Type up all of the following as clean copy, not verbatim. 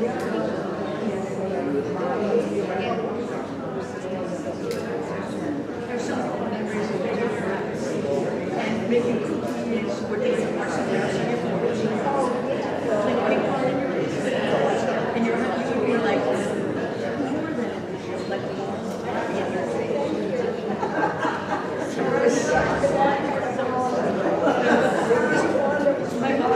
There's some memories of and making cookies with the marshmallows in your porch. Playing ping pong in your and you're happy to be like more than like my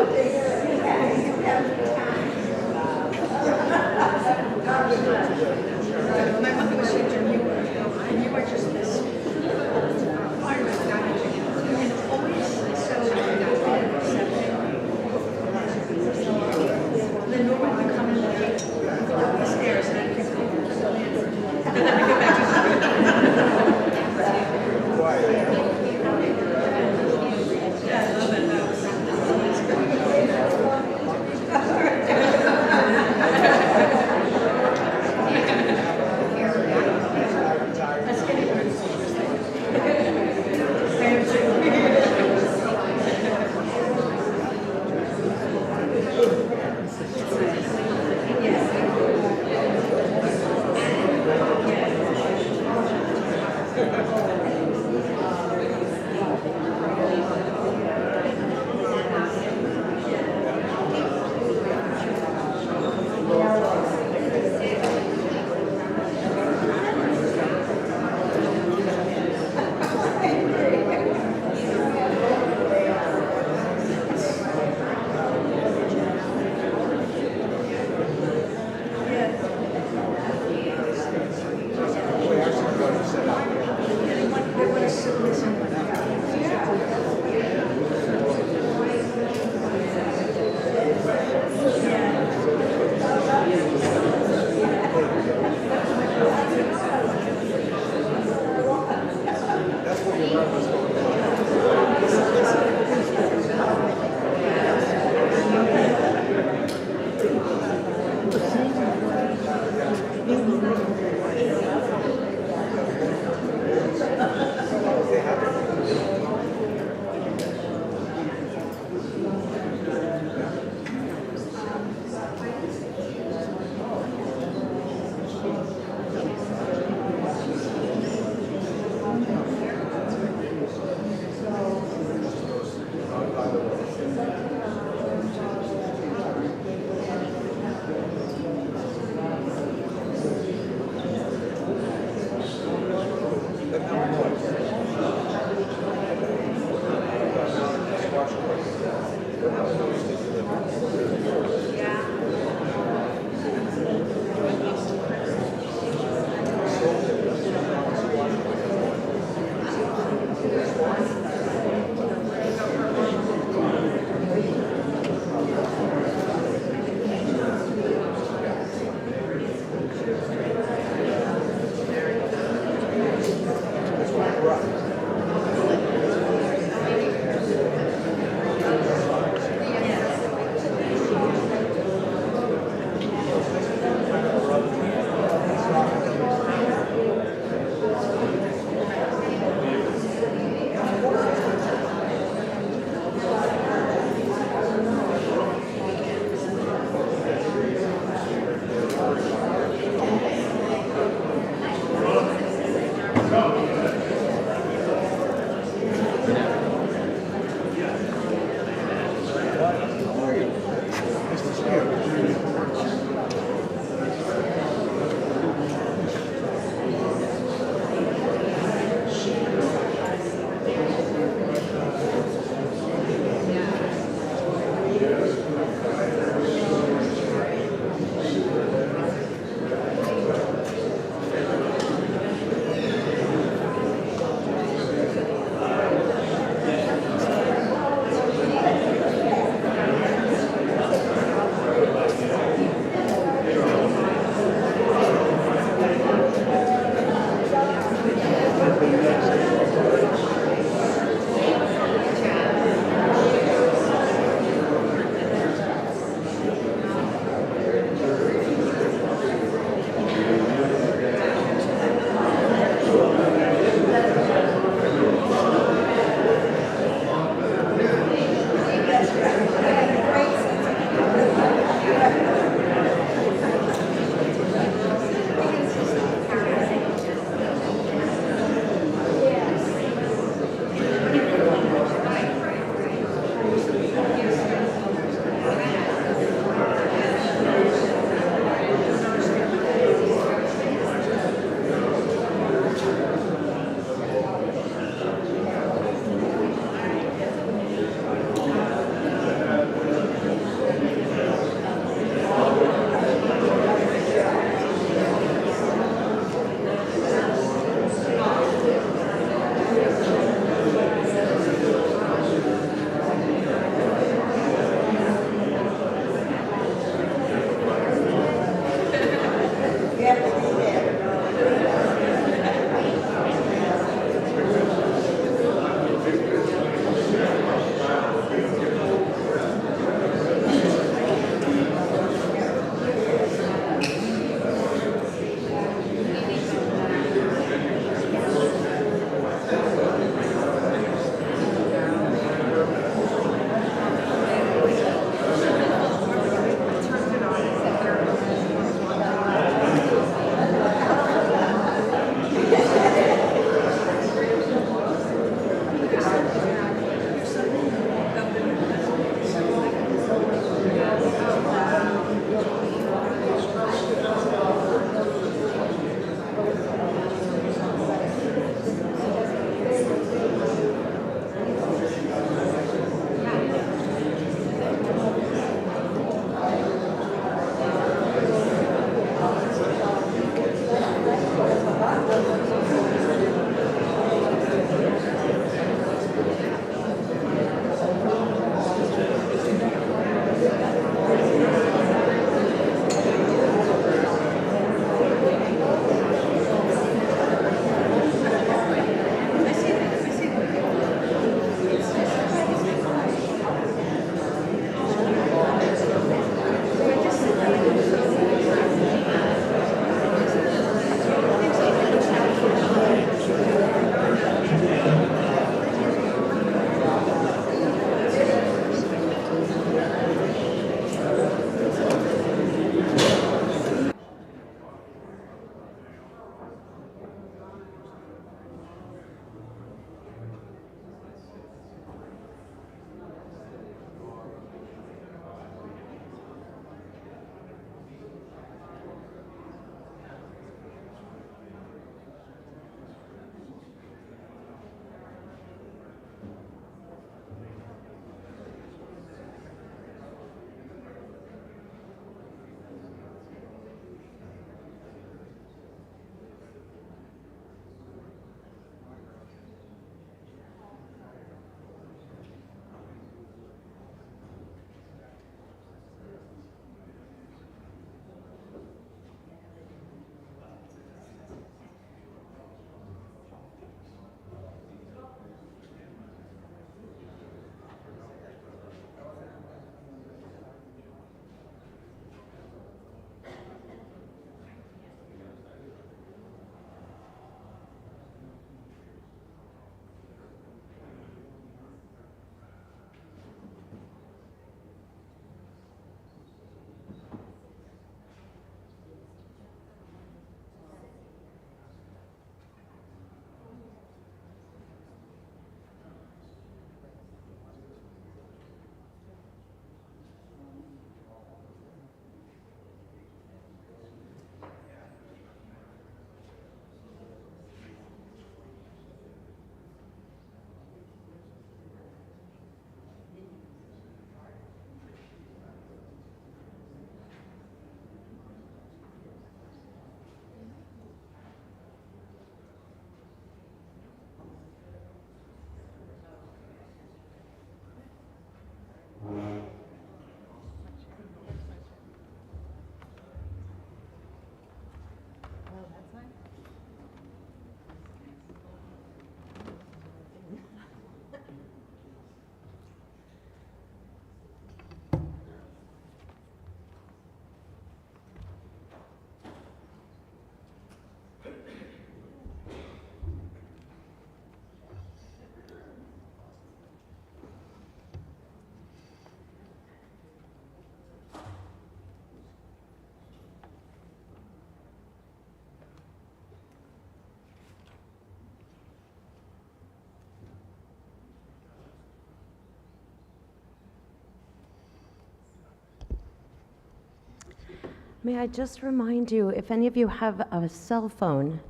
May I just remind you, if any of you have a cell phone,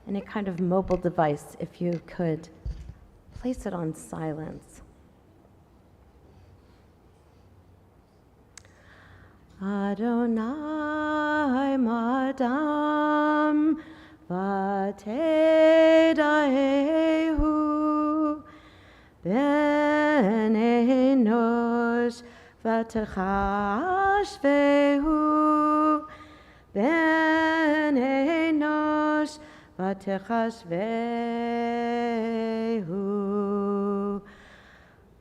any kind of mobile device, if you could place it on silence. Adonai madam vatedaehu ben enosh vatechashvehu ben enosh vatechashvehu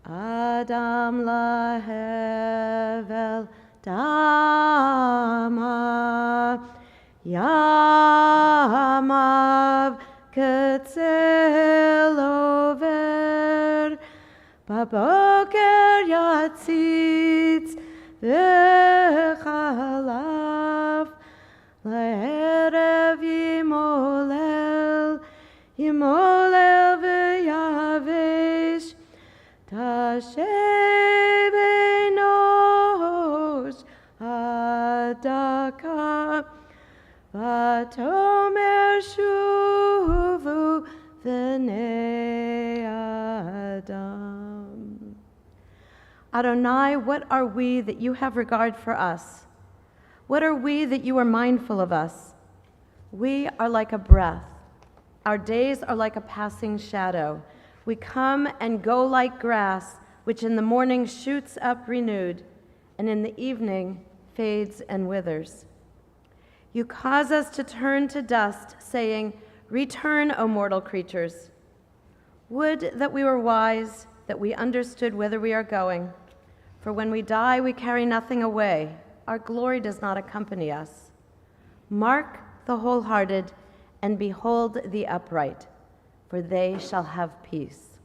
Adam lahevel Dama Yamav Ketzel over Baboker Yatzitz V'chalav Le'erev Yimolel V'yavesh Tashe tzedakah, v'tomer shuvu v'nei Adam. Adonai, what are we that you have regard for us? What are we that you are mindful of us? We are like a breath. Our days are like a passing shadow. We come and go like grass, which in the morning shoots up renewed, and in the evening fades and withers. You cause us to turn to dust, saying, "Return, O mortal creatures." Would that we were wise, that we understood whither we are going. For when we die, we carry nothing away. Our glory does not accompany us. Mark the wholehearted, and behold the upright, for they shall have peace.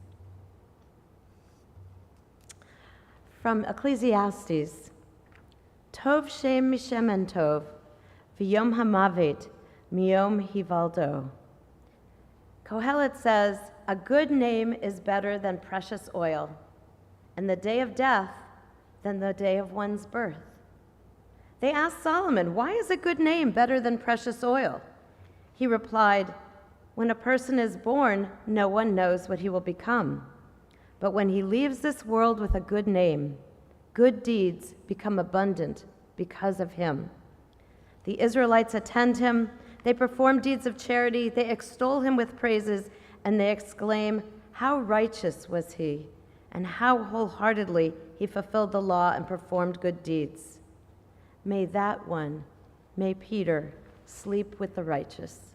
From Ecclesiastes, Tov Shem Mishem en Tov, V'yom hamavet miyom hivaldo. Kohelet says, a good name is better than precious oil, and the day of death than the day of one's birth. They asked Solomon, why is a good name better than precious oil? He replied, when a person is born, no one knows what he will become. But when he leaves this world with a good name, good deeds become abundant because of him. The Israelites attend him, they perform deeds of charity, they extol him with praises, and they exclaim, how righteous was he, and how wholeheartedly he fulfilled the law and performed good deeds. May that one, may Peter, sleep with the righteous.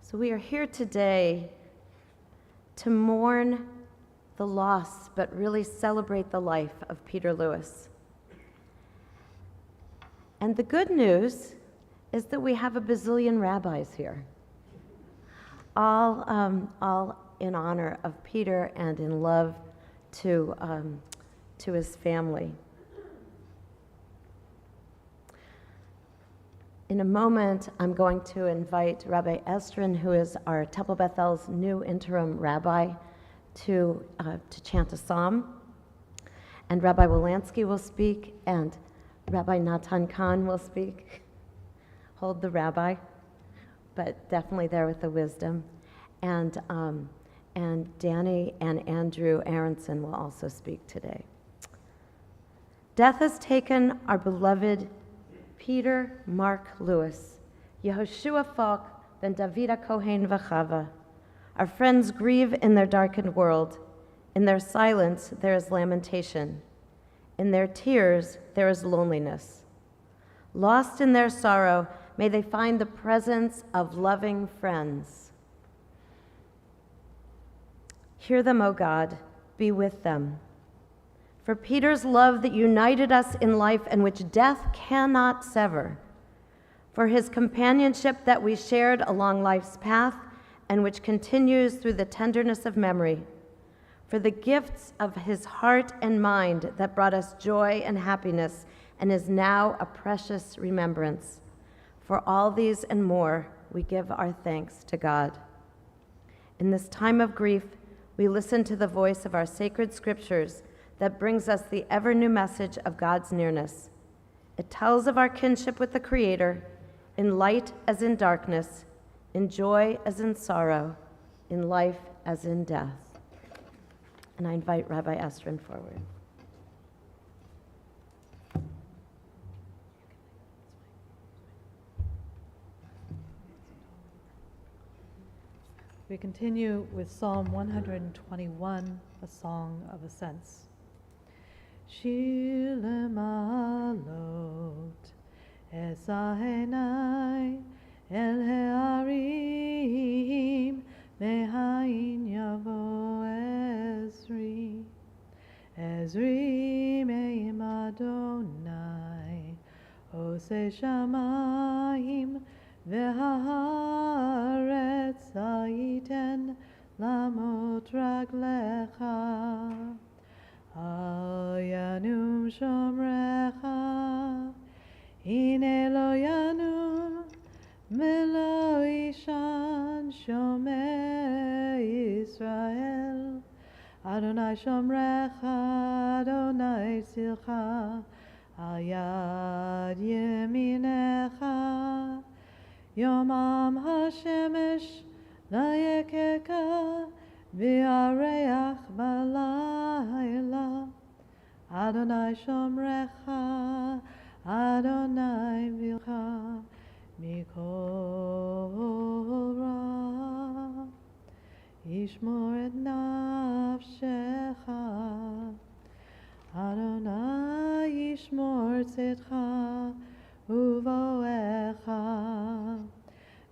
So we are here today to mourn the loss, but really celebrate the life of Peter Lewis. And the good news is that we have a bazillion rabbis here, all in honor of Peter and in love to his family. In a moment, I'm going to invite Rabbi Estrin, who is our Temple Bethel's new interim rabbi, to chant a psalm. And Rabbi Wolansky will speak, and Rabbi Natan Khan will speak. Hold the rabbi, but definitely there with the wisdom. And Danny and Andrew Aronson will also speak today. Death has taken our beloved Peter Mark Lewis, Yehoshua Falk, ben Davida Kohen Vachava. Our friends grieve in their darkened world. In their silence, there is lamentation. In their tears, there is loneliness. Lost in their sorrow, may they find the presence of loving friends. Hear them, O God, be with them. For Peter's love that united us in life and which death cannot sever. For his companionship that we shared along life's path and which continues through the tenderness of memory. For the gifts of his heart and mind that brought us joy and happiness and is now a precious remembrance. For all these and more, we give our thanks to God. In this time of grief, we listen to the voice of our sacred scriptures that brings us the ever-new message of God's nearness. It tells of our kinship with the Creator, in light as in darkness, in joy as in sorrow, in life as in death. And I invite Rabbi Estrin forward. We continue with Psalm 121, a song of ascents. Shir lemalot esahenai el hearim mehain yavo Ezri me'im Adonai oseh shamayim v'haaretz hayiten lamot raglecha al yanum shomrecha hine lo yanum melo ishan shomer Yisrael Adonai shomrecha, Adonai tzilcha, al yad yeminecha. Yomam hashemesh layekeka, v'yareach balayla. Adonai shomrecha, Adonai vilcha, mikol ra. Yishmor et nafshecha, Adonai yishmor tzedcha uvoecha,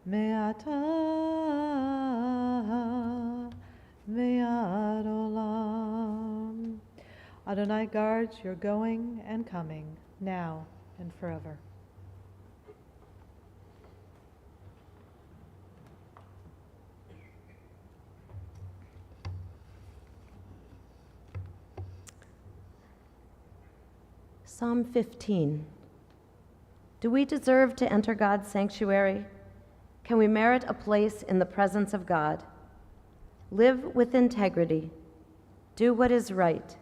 me'ata ve'ad olam. Adonai guards your going and coming, now and forever. Psalm 15. Do we deserve to enter God's sanctuary? Can we merit a place in the presence of God? Live with integrity. Do what is right.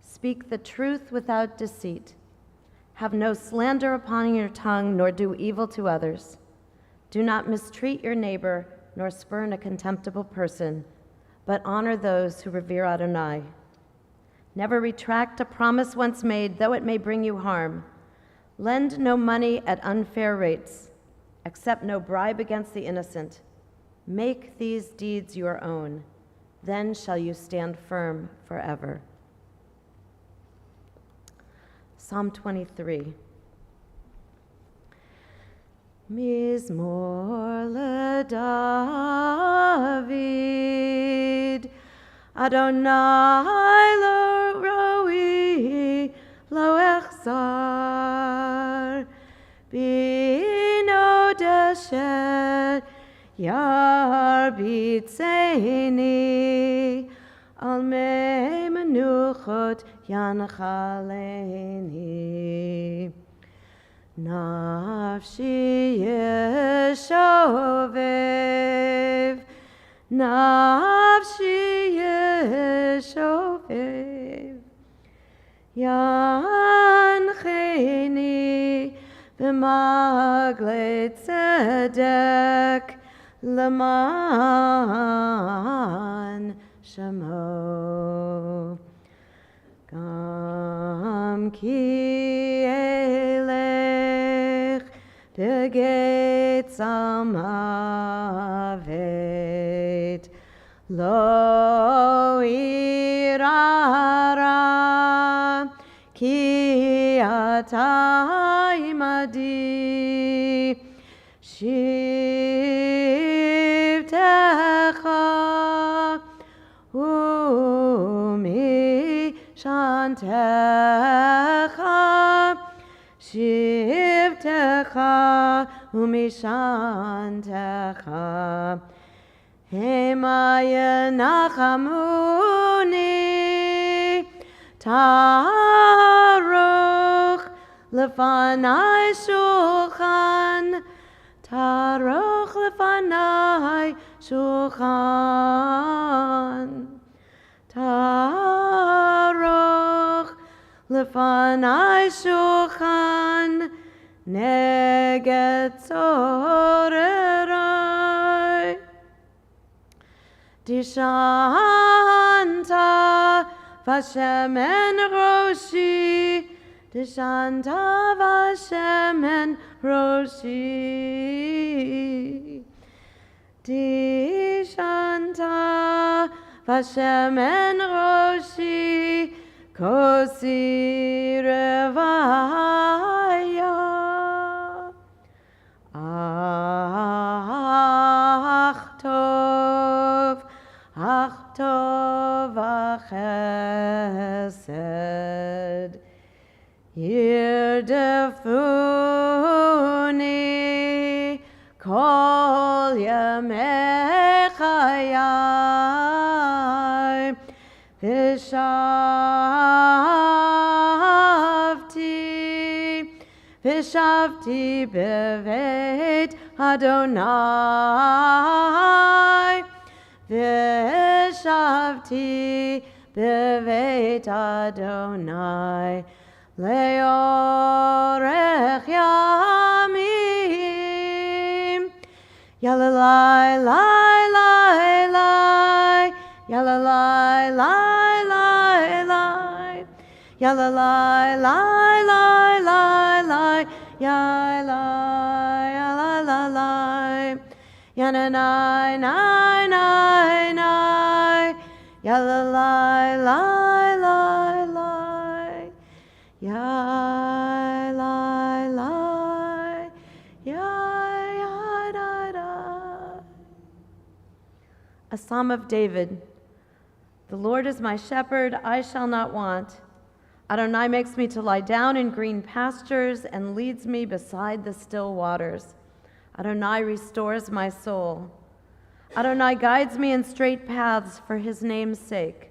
Speak the truth without deceit. Have no slander upon your tongue, nor do evil to others. Do not mistreat your neighbor, nor spurn a contemptible person, but honor those who revere Adonai. Never retract a promise once made, though it may bring you harm. Lend no money at unfair rates. Accept no bribe against the innocent. Make these deeds your own. Then shall you stand firm forever. Psalm 23. Mizmor LeDavid, Adonai lo roi lo echzar, bino deshet yarbitzeni, al mei menuchot yanchaleni. Nafshi yeshovev, nafshi yeshovev, yancheni b'magle tzedek leman shemo. Gam ki elech begetz amavet lo irara ki ata imadi shivtecha umi shantecha shivtecha umishantecha hema yenachamuni taruch lefanai shulchan taruch lefanai shulchan taruch lefanai shulchan neged zorerai dishanta vashemen roshi dishanta vashemen roshi dishanta vashemen roshi kosi revaya ach tov achesed yirdefuni kol yamei chayai Vishavti bevet Adonai, Vishavti beveit Adonai leorech yamim. Yalalai, lai, lai, lai. Yalalai, lai, lai, lai. Yalalai, lai, lai, lai, lai. Yalai, yalalai, lai. Yananai, nai, nai, nai. Yalalai, lai, lai, lai. Yai, lai, lai. Yai, yai, dai, dai. A Psalm of David. The Lord is my shepherd, I shall not want. Adonai makes me to lie down in green pastures and leads me beside the still waters. Adonai restores my soul. Adonai guides me in straight paths for his name's sake.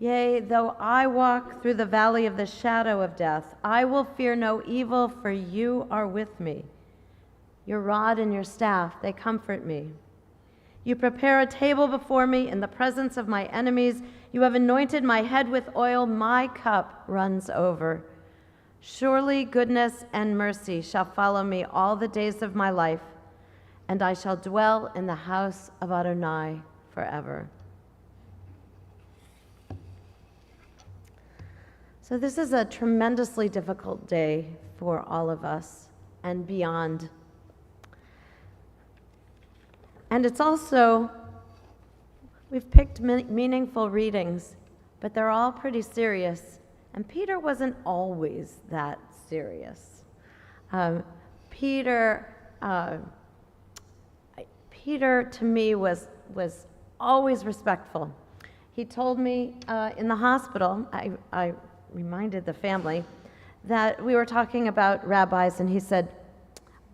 Yea, though I walk through the valley of the shadow of death, I will fear no evil, for you are with me. Your rod and your staff, they comfort me. You prepare a table before me in the presence of my enemies. You have anointed my head with oil. My cup runs over. Surely goodness and mercy shall follow me all the days of my life, and I shall dwell in the house of Adonai forever. So this is a tremendously difficult day for all of us and beyond. And it's also, we've picked meaningful readings, but they're all pretty serious. And Peter wasn't always that serious. Peter to me was always respectful. He told me in the hospital, I reminded the family that we were talking about rabbis, and he said,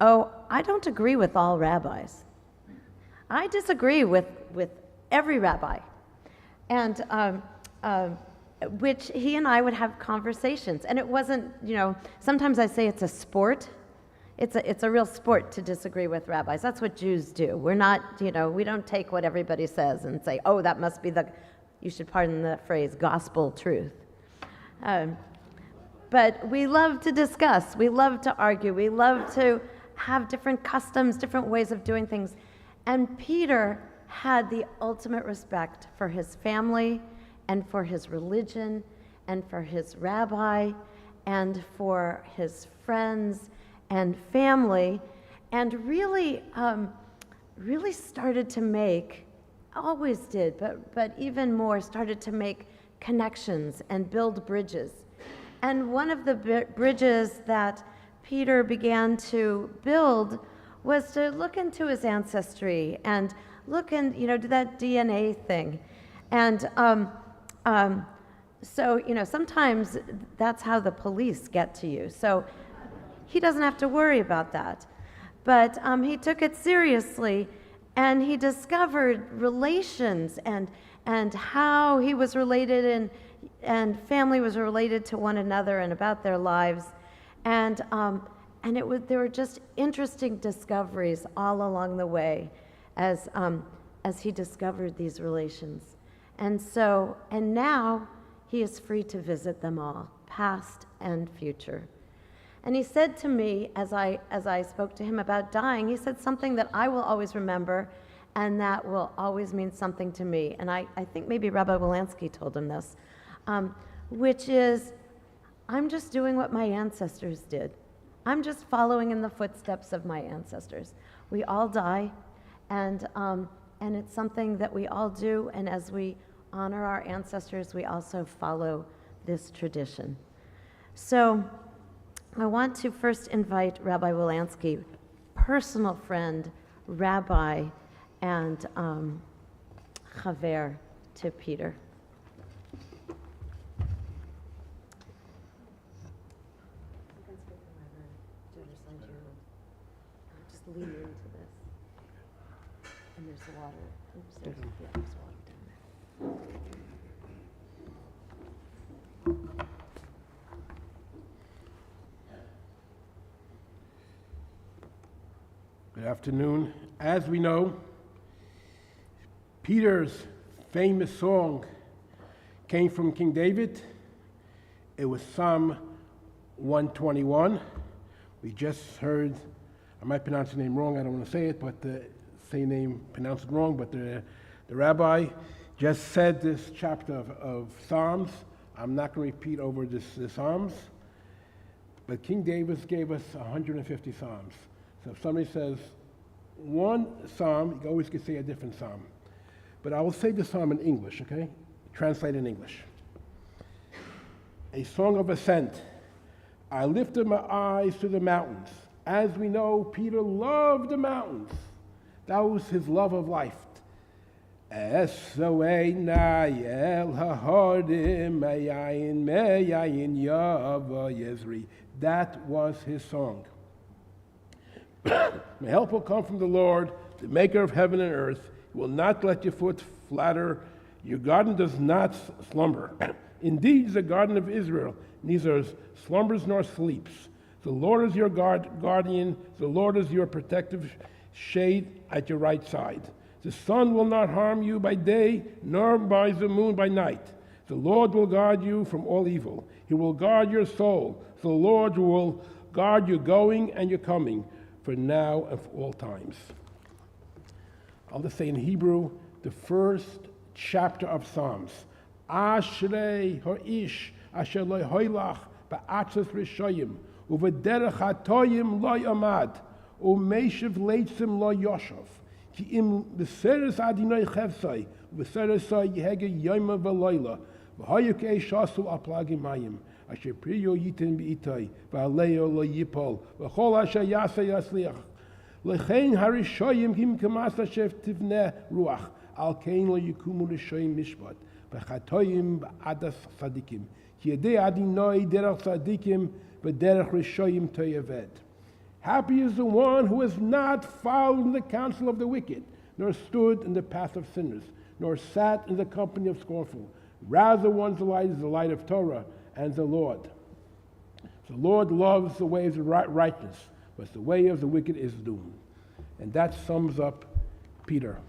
"Oh, I don't agree with all rabbis. I disagree with every rabbi." And which he and I would have conversations. And it wasn't, sometimes I say it's a sport. It's a real sport to disagree with rabbis. That's what Jews do. We're not, we don't take what everybody says and say, oh, that must be you should pardon the phrase, gospel truth. But we love to discuss. We love to argue. We love to have different customs, different ways of doing things. And Peter had the ultimate respect for his family and for his religion and for his rabbi and for his friends and family, and really started to make, always did, but even more, started to make connections and build bridges. And one of the bridges that Peter began to build was to look into his ancestry and look and, do that DNA thing. And so, sometimes that's how the police get to you. So he doesn't have to worry about that. But he took it seriously, and he discovered relations and how he was related and family was related to one another and about their lives. And there were just interesting discoveries all along the way as he discovered these relations. And now he is free to visit them all, past and future. And he said to me, as I spoke to him about dying, he said something that I will always remember, and that will always mean something to me. And I think maybe Rabbi Wolanski told him this, which is, I'm just doing what my ancestors did. I'm just following in the footsteps of my ancestors. We all die, and it's something that we all do, and as we honor our ancestors, we also follow this tradition. So I want to first invite Rabbi Wolanski, personal friend, rabbi, and chaver to Peter. Just lean into this. And there's water. Oops, there's water down there. Good afternoon. As we know, Peter's famous song came from King David. It was Psalm 121. We just heard, I might pronounce the name wrong, I don't want to say it, but say name, pronounce it wrong, but the rabbi just said this chapter of Psalms. I'm not going to repeat over the Psalms, but King David gave us 150 Psalms. So if somebody says one Psalm, you always can say a different Psalm. But I will say the Psalm in English, okay? Translate in English. A song of ascent. I lifted my eyes to the mountains. As we know, Peter loved the mountains. That was his love of life. That was his song. My help will come from the Lord, the maker of heaven and earth. He will not let your foot flatter. Your garden does not slumber. Indeed, the garden of Israel neither slumbers nor sleeps. The Lord is your guardian. The Lord is your protective shade at your right side. The sun will not harm you by day, nor by the moon by night. The Lord will guard you from all evil. He will guard your soul. The Lord will guard your going and your coming, for now and for all times. I'll just say in Hebrew, the first chapter of Psalms. Ashrei ha'ish asher lo hoylach ba'atzos rishayim u'v'derech hatoyim lo yamad u'meishiv leitzim lo yoshav ki im b'seres adinoi chevsai v'seresai yehege yoyma v'loyla v'hayuk eishasu aplagim mayim asher priyo yitin b'itai v'aleyo lo yipol v'chol asher yaseh yasliach lechein harishoyim him kamas asher tivneh ruach al kein lo yikumu rishoyim mishpat v'chatoyim b'adas tzadikim ki yedei adinoi derech tzadikim v'derech rishoyim toyeved. Happy is the one who has not followed in the counsel of the wicked, nor stood in the path of sinners, nor sat in the company of scornful. Rather, one's delight is the light of Torah and the Lord. The Lord loves the ways of righteousness, but the way of the wicked is doom. And that sums up Peter.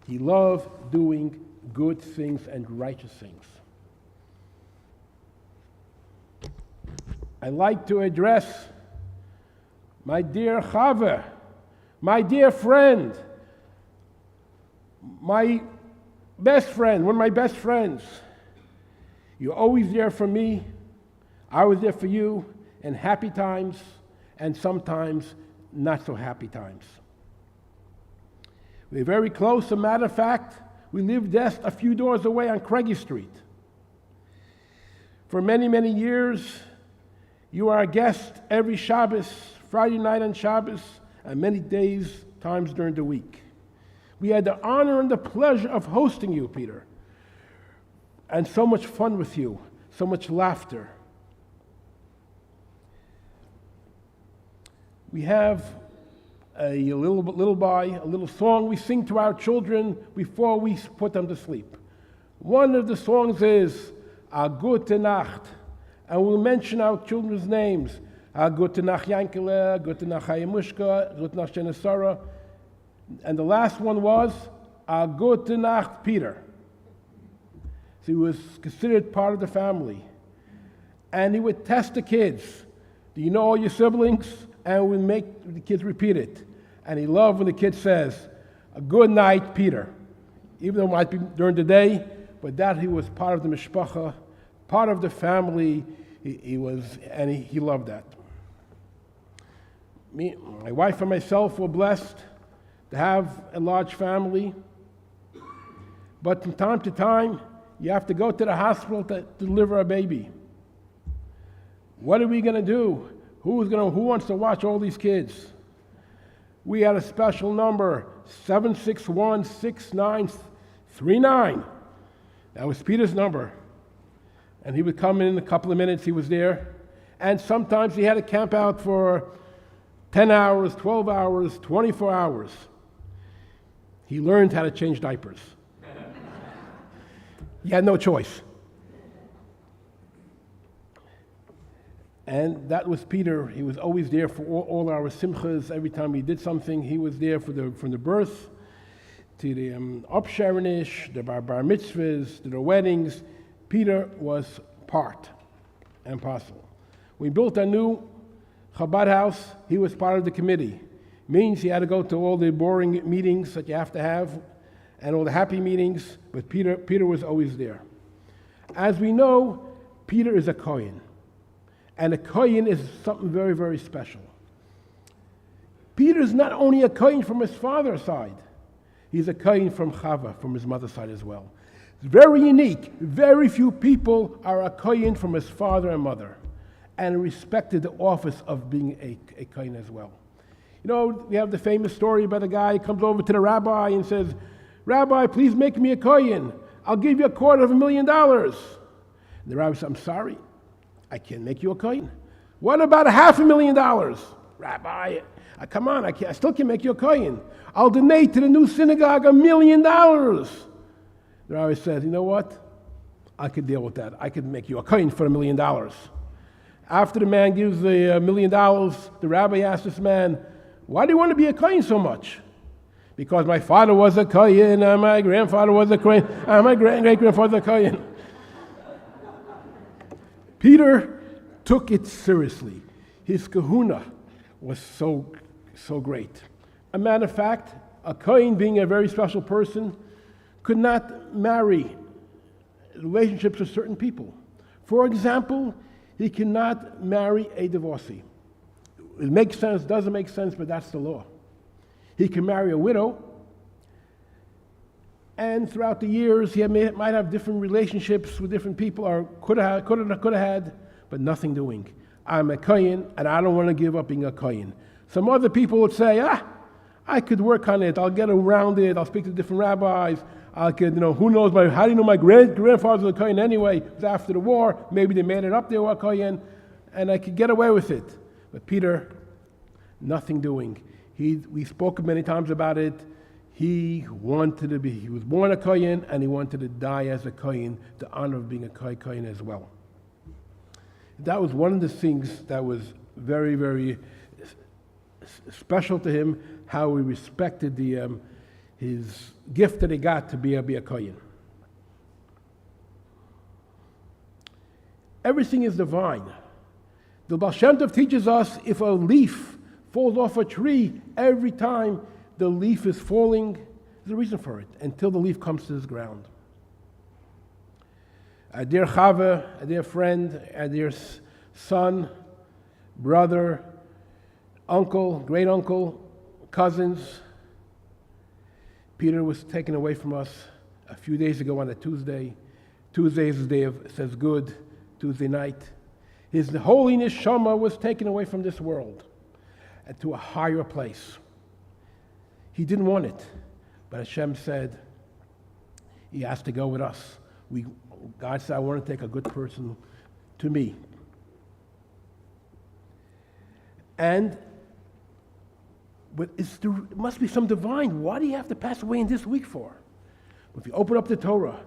He loved doing good things and righteous things. I'd like to address my dear Chava, my dear friend, my best friend, one of my best friends. You're always there for me. I was there for you in happy times and sometimes not so happy times. We're very close. As a matter of fact, we lived just a few doors away on Craigie Street. For many, many years, you were our guest every Shabbos, Friday night on Shabbos, and many times during the week. We had the honor and the pleasure of hosting you, Peter, and so much fun with you, so much laughter. We have a little song we sing to our children before we put them to sleep. One of the songs is A Gute Nacht, and we'll mention our children's names. A Gute Nacht Yankele, Gute Nacht Hayemushka, Gute Nacht Shenesara, and the last one was A Gute Nacht Peter. So he was considered part of the family. And he would test the kids. Do you know all your siblings? And we make the kids repeat it. And he loved when the kid says, a good night, Peter. Even though it might be during the day, but that he was part of the mishpacha, part of the family. He loved that. My wife and myself were blessed to have a large family. But from time to time, you have to go to the hospital to deliver a baby. What are we going to do? Who wants to watch all these kids? We had a special number, 761-6939. That was Peter's number. And he would come in a couple of minutes, he was there. And sometimes he had to camp out for 10 hours, 12 hours, 24 hours. He learned how to change diapers. He had no choice. And that was Peter. He was always there for all our simchas. Every time we did something, he was there from the birth to the Absharenish, the bar mitzvahs, to the weddings. Peter was part and parcel. We built a new Chabad house. He was part of the committee. Means he had to go to all the boring meetings that you have to have and all the happy meetings, but Peter was always there. As we know, Peter is a Kohen. And a Kohen is something very, very special. Peter is not only a Kohen from his father's side, he's a Kohen from Chava, from his mother's side as well. It's very unique. Very few people are a Kohen from his father and mother, and respected the office of being a Kohen as well. You know, we have the famous story about a guy who comes over to the rabbi and says, "Rabbi, please make me a Kohen. I'll give you $250,000. And the rabbi says, "I'm sorry, I can't make you a Kohen." "What about $500,000? "Rabbi, come on, I still can't make you a Kohen. I'll donate to the new synagogue $1 million. The rabbi said, "You know what? I could deal with that. I could make you a Kohen for $1 million. After the man gives the $1 million, the rabbi asks this man, "Why do you want to be a Kohen so much?" "Because my father was a Kohen, and my grandfather was a Kohen, and my great-grandfather was a Kohen." Peter took it seriously. His kahuna was so great. A matter of fact, a Kohen, being a very special person, could not marry relationships with certain people. For example, he cannot marry a divorcee. It makes sense, doesn't make sense, but that's the law. He can marry a widow, and throughout the years, he might have different relationships with different people, or could have had, but nothing doing. I'm a Kohen, and I don't want to give up being a Kohen. Some other people would say, I could work on it. I'll get around it. I'll speak to different rabbis. I could, who knows, how do you know my grandfather was a Kohen anyway? It was after the war. Maybe they made it up there with a Kohen, and I could get away with it. But Peter, nothing doing. We spoke many times about it. He was born a Kohen, and he wanted to die as a Kohen, the honor of being a Kohen as well. That was one of the things that was very, very special to him, how he respected his gift that he got to be a Kohen. Everything is divine. The Baal Shem Tov teaches us if a leaf falls off a tree, every time the leaf is falling, there's a reason for it, until the leaf comes to the ground. A dear Chava, a dear friend, a dear son, brother, uncle, great uncle, cousins. Peter was taken away from us a few days ago on a Tuesday. Tuesday is the day of says good, Tuesday night. His holy neshama was taken away from this world and to a higher place. He didn't want it, but Hashem said he has to go with us. God said, "I want to take a good person to me." But it must be some divine. Why do you have to pass away in this week for? If you open up the Torah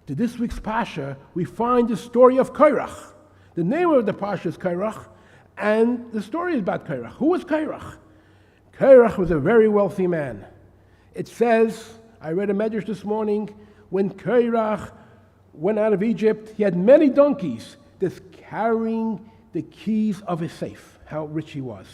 to this week's Pasha, we find the story of Kairach. The name of the Pasha is Kairach, and the story is about Kairach. Who was Kairach? Kairach was a very wealthy man. It says, I read a medrash this morning, when Kairach went out of Egypt, he had many donkeys that's carrying the keys of his safe, how rich he was.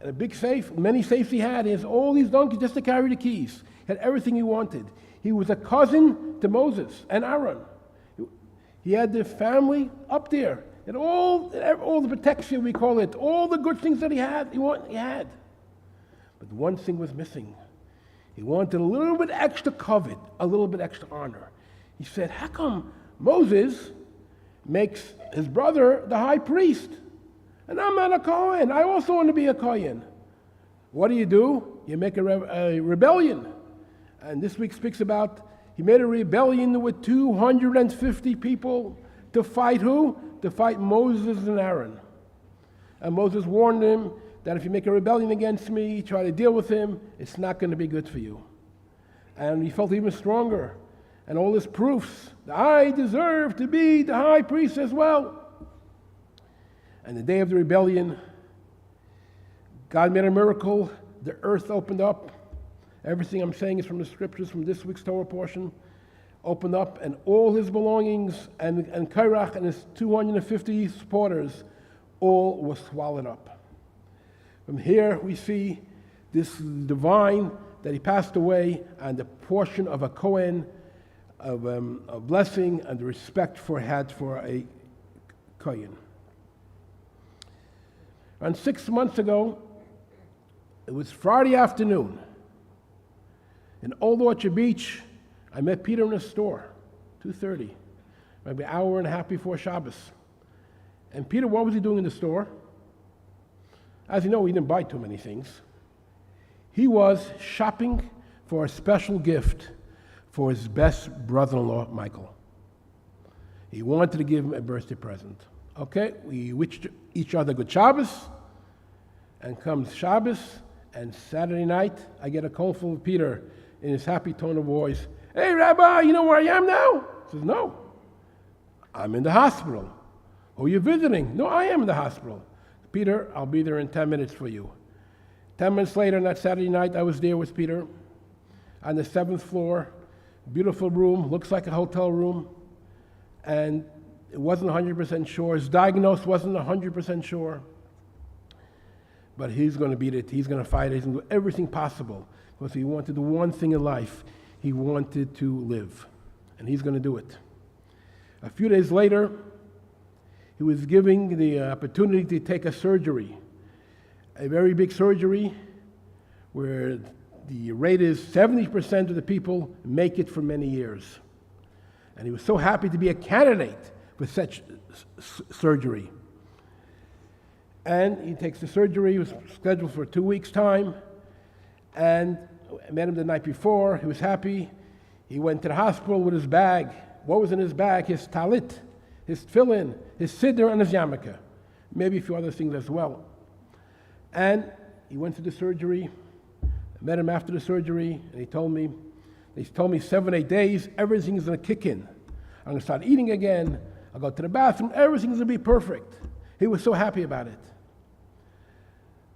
And a big safe, many safes he had. He has all these donkeys just to carry the keys. He had everything he wanted. He was a cousin to Moses and Aaron. He had the family up there. And all the protection, we call it, all the good things that he had. But one thing was missing. He wanted a little bit extra covet, a little bit extra honor. He said, how come Moses makes his brother the high priest? And I'm not a Kohen. I also want to be a Kohen. What do? You make a rebellion. And this week speaks about he made a rebellion with 250 people to fight who? To fight Moses and Aaron. And Moses warned him that if you make a rebellion against me, try to deal with him, it's not going to be good for you. And he felt even stronger. And all his proofs, I deserve to be the high priest as well. And the day of the rebellion, God made a miracle. The earth opened up. Everything I'm saying is from the scriptures from this week's Torah portion. opened up, and all his belongings and Kairach and his 250 supporters all were swallowed up. From here we see this divine that he passed away and the portion of a Kohen, of a blessing and the respect had for a Kohen. And 6 months ago, it was Friday afternoon. In Old Orchard Beach, I met Peter in a store, 2:30, maybe an hour and a half before Shabbos. And Peter, what was he doing in the store? As you know, he didn't buy too many things. He was shopping for a special gift for his best brother-in-law, Michael. He wanted to give him a birthday present. Okay, we wished each other good Shabbos, and comes Shabbos, and Saturday night, I get a call from Peter in his happy tone of voice. Hey, Rabbi, you know where I am now? He says, no, I'm in the hospital. Who are you visiting? No, I am in the hospital. Peter, I'll be there in 10 minutes for you. 10 minutes later, on that Saturday night, I was there with Peter on the 7th floor, beautiful room, looks like a hotel room, and it wasn't 100% sure. His diagnosis wasn't 100% sure, but he's going to beat it. He's going to fight it. He's going to do everything possible because he wanted to do one thing in life. He wanted to live, and he's going to do it. A few days later, he was given the opportunity to take a surgery, a very big surgery where the rate is 70% of the people make it for many years. And he was so happy to be a candidate for such surgery. And he takes the surgery. He was scheduled for 2 weeks' time. And I met him the night before. He was happy. He went to the hospital with his bag. What was in his bag? His talit, his tefillin, his siddur, and his yarmulke. Maybe a few other things as well. And he went to the surgery. I met him after the surgery, and he told me 7, 8 days, everything's going to kick in. I'm going to start eating again. I'll go to the bathroom. Everything's going to be perfect. He was so happy about it.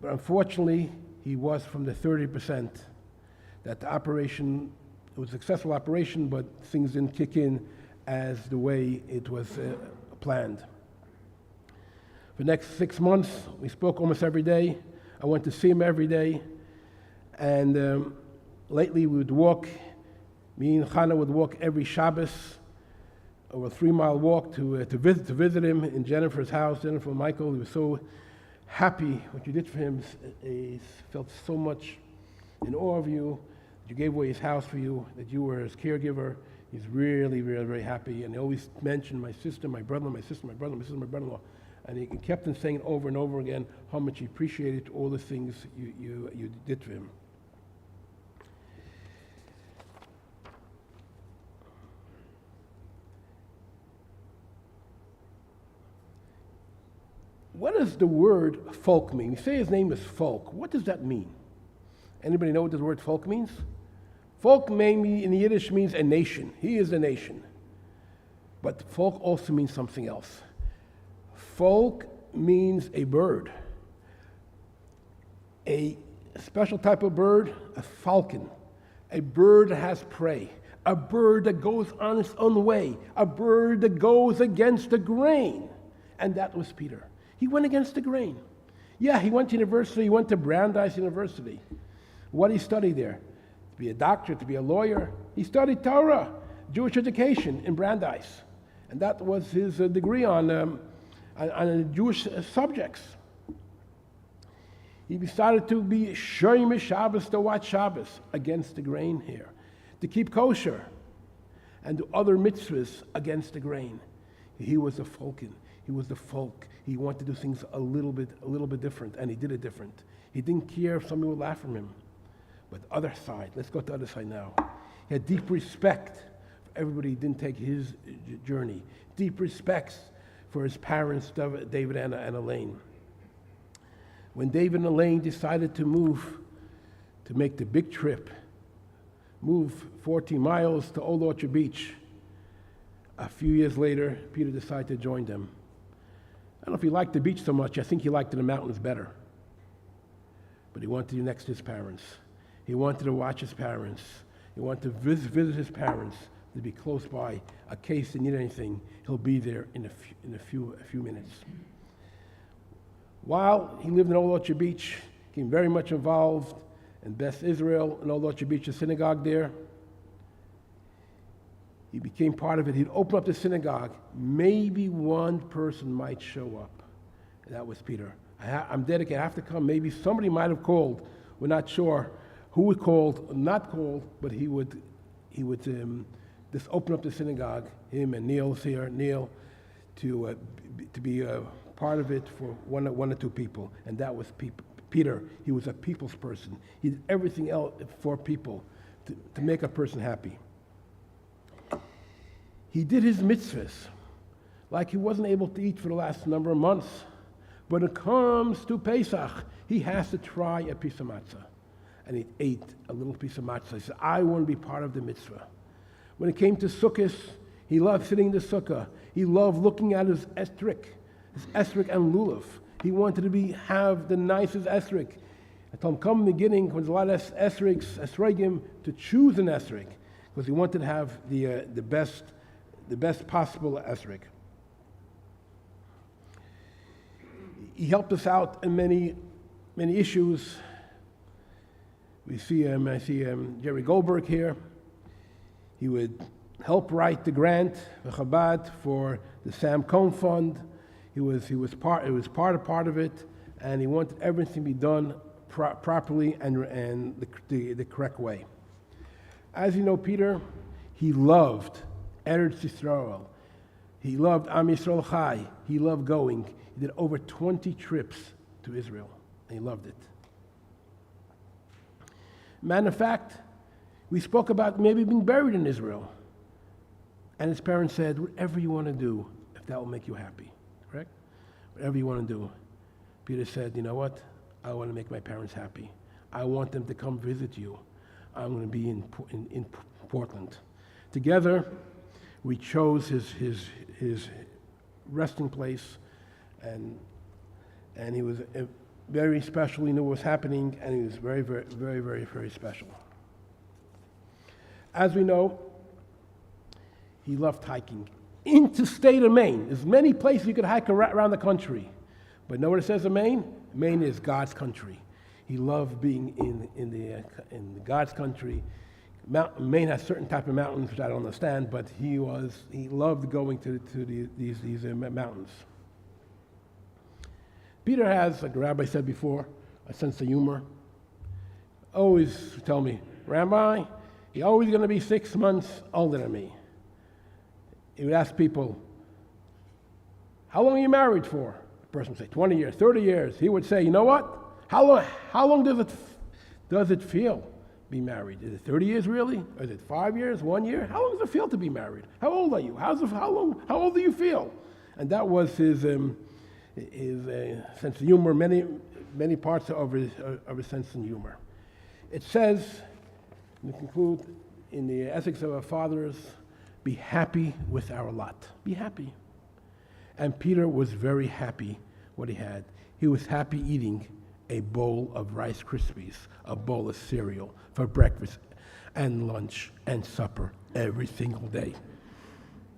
But unfortunately, he was from the 30% that the operation, it was a successful operation, but things didn't kick in as the way it was planned. For the next 6 months, we spoke almost every day. I went to see him every day. And lately we would walk, me and Chana would walk every Shabbos, over a 3-mile walk to visit him in Jennifer's house, Jennifer and Michael. He was so happy what you did for him. He felt so much in awe of you. You gave away his house for you, that you were his caregiver. He's really, really, very happy. And he always mentioned my sister, my brother, my sister, my brother, my sister, my brother-in-law. And he kept on saying over and over again how much he appreciated all the things you did for him. What does the word folk mean? You say his name is folk. What does that mean? Anybody know what the word folk means? Folk maybe in Yiddish means a nation. He is a nation. But folk also means something else. Folk means a bird. A special type of bird, a falcon. A bird that has prey. A bird that goes on its own way. A bird that goes against the grain. And that was Peter. He went against the grain. Yeah, he went to university. He went to Brandeis University. What did he study there? To be a doctor, to be a lawyer. He studied Torah, Jewish education in Brandeis. And that was his degree on Jewish subjects. He decided to be shoyim Shabbos, to watch Shabbos, against the grain here. To keep kosher and do other mitzvahs against the grain. He was a falcon. He was the folk. He wanted to do things a little bit different, and he did it different. He didn't care if somebody would laugh from him. But the other side, let's go to the other side now. He had deep respect for everybody who didn't take his journey. Deep respect for his parents, David and Elaine. When David and Elaine decided to move, to make the big trip, move 14 miles to Old Orchard Beach, a few years later, Peter decided to join them. I don't know if he liked the beach so much. I think he liked the mountains better. But he wanted to be next to his parents. He wanted to watch his parents. He wanted to visit his parents to be close by. In case they need anything, he'll be there in a few minutes. While he lived in Old Orchard Beach, he became very much involved in Beth Israel in Old Orchard Beach, the synagogue there. He became part of it. He'd open up the synagogue. Maybe one person might show up. And that was Peter. I'm dedicated. I have to come. Maybe somebody might have called. We're not sure who would called, not called, but he would just open up the synagogue. Him and Neil's here. Neil to be part of it for one or two people, and that was Peter. He was a people's person. He did everything else for people to make a person happy. He did his mitzvahs like he wasn't able to eat for the last number of months. But when it comes to Pesach, he has to try a piece of matzah. And he ate a little piece of matzah. He said, I want to be part of the mitzvah. When it came to Sukkot, he loved sitting in the sukkah. He loved looking at his esrog and lulav. He wanted to have the nicest esrog. I told him, come in the beginning, when there's a lot of esrogim, to choose an esrog, because he wanted to have the best possible esrog. He helped us out in many issues. I see Jerry Goldberg here. He would help write the grant, the Chabad, for the Sam Cohn Fund. It was part of it, and he wanted everything to be done properly and the correct way. As you know, Peter, he loved Eretz Yisrael. He loved Am Yisrael Chai. He loved going. He did over 20 trips to Israel, and he loved it. Matter of fact, we spoke about maybe being buried in Israel. And his parents said, whatever you want to do, if that will make you happy, correct? Whatever you want to do. Peter said, you know what? I want to make my parents happy. I want them to come visit you. I'm going to be in Portland. Together, we chose his resting place, and he was very special. He knew what was happening, and he was very, very, very, very, very special. As we know, he loved hiking. Interstate of Maine. There's many places you could hike around the country. But know what it says in Maine? Maine is God's country. He loved being in God's country. Maine has certain type of mountains, which I don't understand, but he loved going to these mountains. Peter has, like the rabbi said before, a sense of humor. Always tell me, Rabbi, you're always going to be 6 months older than me. He would ask people, how long are you married for? The person would say, 20 years, 30 years. He would say, you know what? How long does it feel be married? Is it 30 years really? Or is it 5 years, 1 year? How long does it feel to be married? How old are you? How old do you feel? And that was his sense of humor, many parts of his sense of humor. It says, to conclude, in the ethics of our fathers, be happy with our lot. Be happy. And Peter was very happy what he had. He was happy eating a bowl of Rice Krispies, a bowl of cereal for breakfast and lunch and supper every single day.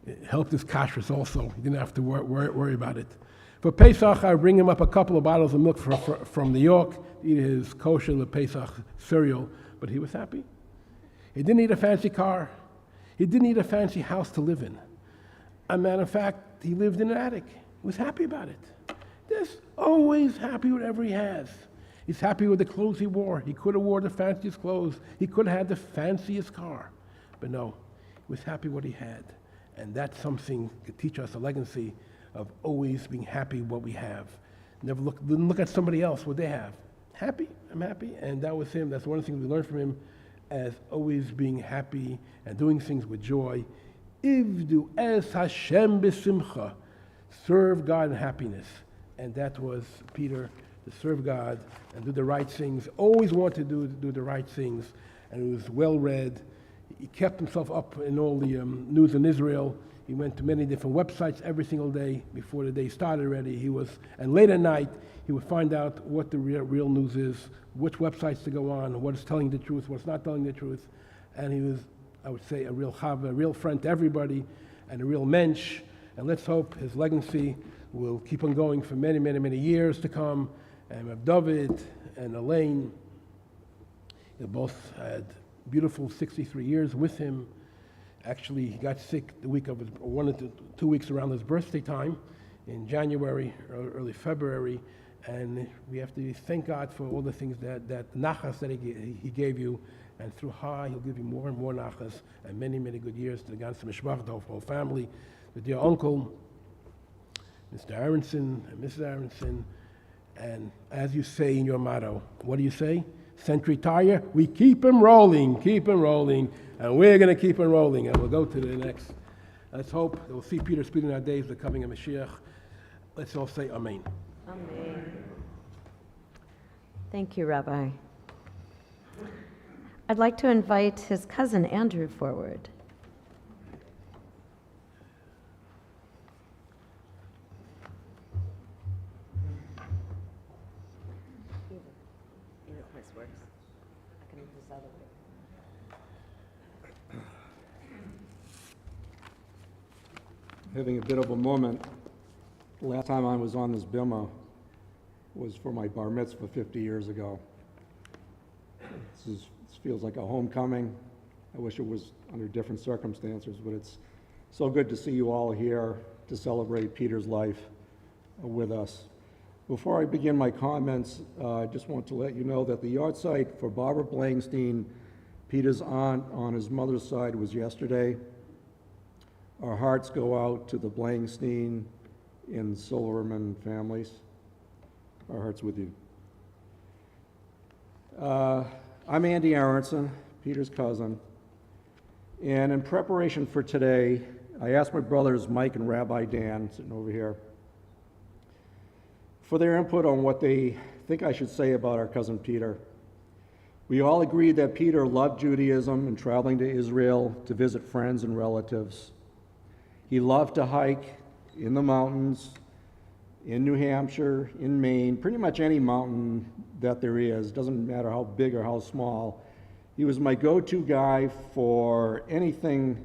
It helped his kashrus also. He didn't have to worry about it. For Pesach, I bring him up a couple of bottles of milk from New York to eat his kosher Pesach cereal, but he was happy. He didn't need a fancy car. He didn't need a fancy house to live in. As a matter of fact, he lived in an attic. He was happy about it. Just always happy with whatever he has. He's happy with the clothes he wore. He could have wore the fanciest clothes. He could have had the fanciest car. But no, he was happy what he had. And that's something to teach us a legacy of always being happy what we have. Didn't look at somebody else, what they have. Happy, I'm happy. And that was him. That's one of the things we learned from him, as always being happy and doing things with joy. Ivdu es Hashem b'simcha. Serve God in happiness. And that was Peter, to serve God and do the right things. Always wanted to do the right things. And he was well-read. He kept himself up in all the news in Israel. He went to many different websites every single day before the day started already. And late at night, he would find out what the real news is, which websites to go on, what is telling the truth, what's not telling the truth. And he was I would say, a real chaver, a real friend to everybody, and a real mensch. And let's hope his legacy will keep on going for many, many, many years to come. And Reb David and Elaine, they both had beautiful 63 years with him. Actually, he got sick the week of his, 1 or 2 weeks around his birthday time in January, early February. And we have to thank God for all the things that nachas that he gave you. And through Ha, he'll give you more and more nachas and many, many good years to the ganze Mishpach, the whole family, the dear uncle, Mr. Aronson and Mrs. Aronson. And as you say in your motto, what do you say? Century Tire, we keep them rolling, and we're going to keep them rolling. And we'll go to the next. Let's hope that we'll see Peter speaking in our days, the coming of Mashiach. Let's all say Amen. Amen. Thank you, Rabbi. I'd like to invite his cousin Andrew forward. Either place works. I can move this other way. Having a bit of a moment. Last time I was on this bima was for my bar mitzvah 50 years ago. This feels like a homecoming. I wish it was under different circumstances, but it's so good to see you all here to celebrate Peter's life with us. Before I begin my comments, I just want to let you know that the yard site for Barbara Blankstein, Peter's aunt on his mother's side, was yesterday. Our hearts go out to the Blankstein and Silverman families. Our hearts with you. I'm Andy Aronson, Peter's cousin, and in preparation for today, I asked my brothers Mike and Rabbi Dan, sitting over here, for their input on what they think I should say about our cousin Peter. We all agreed that Peter loved Judaism and traveling to Israel to visit friends and relatives. He loved to hike in the mountains, in New Hampshire, in Maine, pretty much any mountain that there is, doesn't matter how big or how small. He was my go-to guy for anything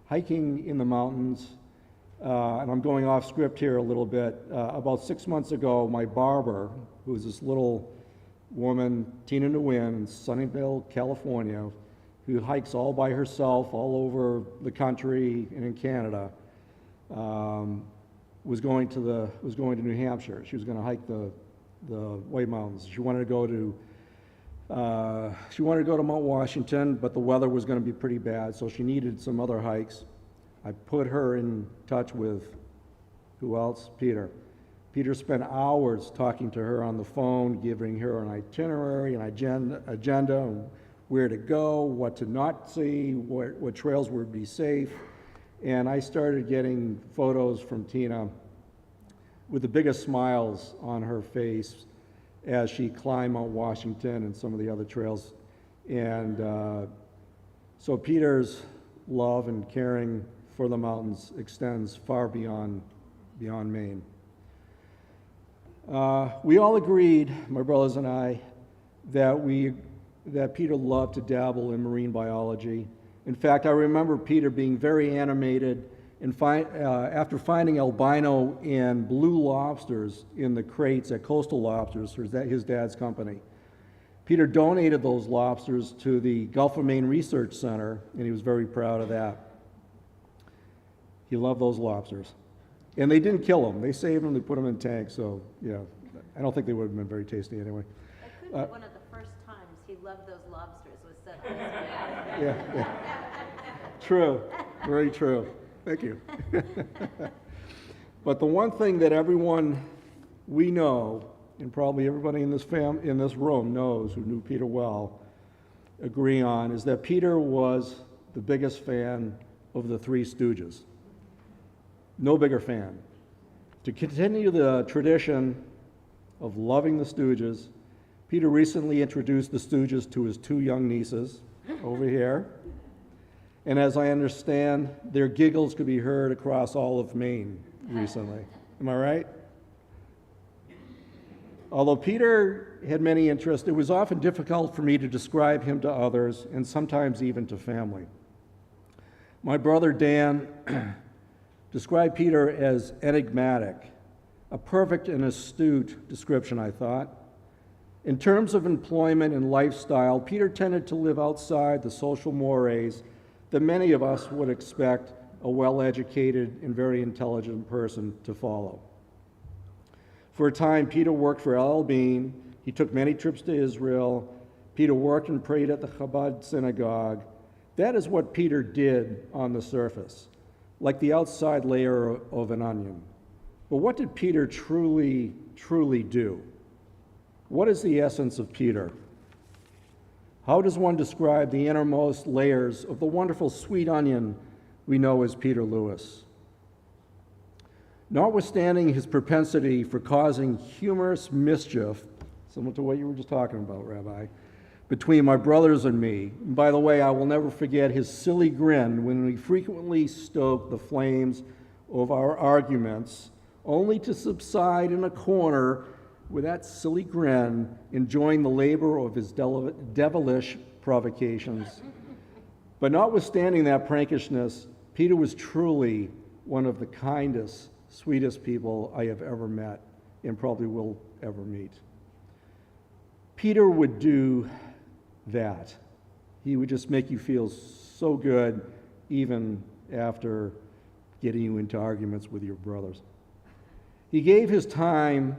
hiking in the mountains. And I'm going off script here a little bit. About 6 months ago, my barber, who's this little woman, Tina Nguyen, in Sunnyvale, California, who hikes all by herself all over the country and in Canada, was going to New Hampshire. She was going to hike the White Mountains. She wanted to go to Mount Washington, but the weather was going to be pretty bad, so she needed some other hikes. I put her in touch with, who else? Peter. Peter spent hours talking to her on the phone, giving her an itinerary, an agenda on where to go, what to not see, what trails would be safe. And I started getting photos from Tina with the biggest smiles on her face as she climbed Mount Washington and some of the other trails. And so Peter's love and caring for the mountains extends far beyond Maine. We all agreed, my brothers and I, that Peter loved to dabble in marine biology. In fact, I remember Peter being very animated after finding albino and blue lobsters in the crates at Coastal Lobsters, his dad's company. Peter donated those lobsters to the Gulf of Maine Research Center, and he was very proud of that. He loved those lobsters. And they didn't kill them. They saved them, they put them in tanks, so yeah, I don't think they would have been very tasty anyway. That could be one of the first times he loved those lobsters was set on his Yeah. True, very true. Thank you. But the one thing that everyone we know, and probably everybody in this room knows who knew Peter well, agree on, is that Peter was the biggest fan of the Three Stooges. No bigger fan. To continue the tradition of loving the Stooges, Peter recently introduced the Stooges to his two young nieces over here. And as I understand, their giggles could be heard across all of Maine recently. Am I right? Although Peter had many interests, it was often difficult for me to describe him to others and sometimes even to family. My brother Dan described Peter as enigmatic, a perfect and astute description, I thought. In terms of employment and lifestyle, Peter tended to live outside the social mores that many of us would expect a well-educated and very intelligent person to follow. For a time, Peter worked for Al Bean. He took many trips to Israel. Peter worked and prayed at the Chabad synagogue. That is what Peter did on the surface, like the outside layer of an onion. But what did Peter truly do? What is the essence of Peter? How does one describe the innermost layers of the wonderful sweet onion we know as Peter Lewis? Notwithstanding his propensity for causing humorous mischief, similar to what you were just talking about, Rabbi, between my brothers and me. And by the way, I will never forget his silly grin when we frequently stoked the flames of our arguments, only to subside in a corner with that silly grin, enjoying the labor of his devilish provocations. But notwithstanding that prankishness, Peter was truly one of the kindest, sweetest people I have ever met and probably will ever meet. Peter would do that. He would just make you feel so good even after getting you into arguments with your brothers. He gave his time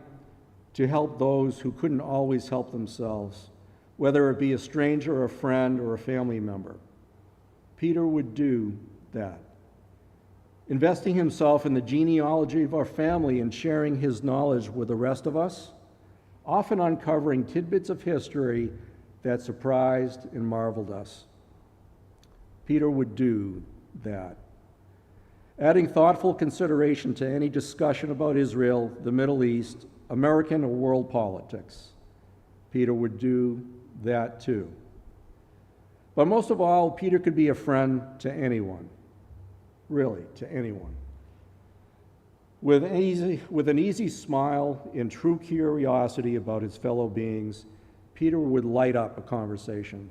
to help those who couldn't always help themselves, whether it be a stranger, a friend, or a family member. Peter would do that. Investing himself in the genealogy of our family and sharing his knowledge with the rest of us, often uncovering tidbits of history that surprised and marveled us. Peter would do that. Adding thoughtful consideration to any discussion about Israel, the Middle East, American or world politics. Peter would do that too. But most of all, Peter could be a friend to anyone, really, to anyone. With an easy smile and true curiosity about his fellow beings, Peter would light up a conversation.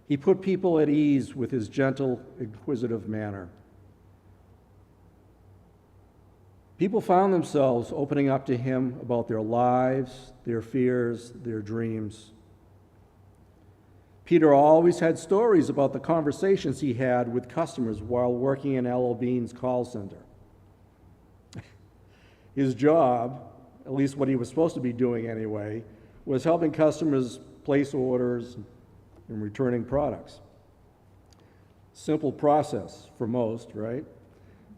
He put people at ease with his gentle, inquisitive manner. People found themselves opening up to him about their lives, their fears, their dreams. Peter always had stories about the conversations he had with customers while working in Al Bean's call center. His job, at least what he was supposed to be doing anyway, was helping customers place orders and returning products. Simple process for most, right?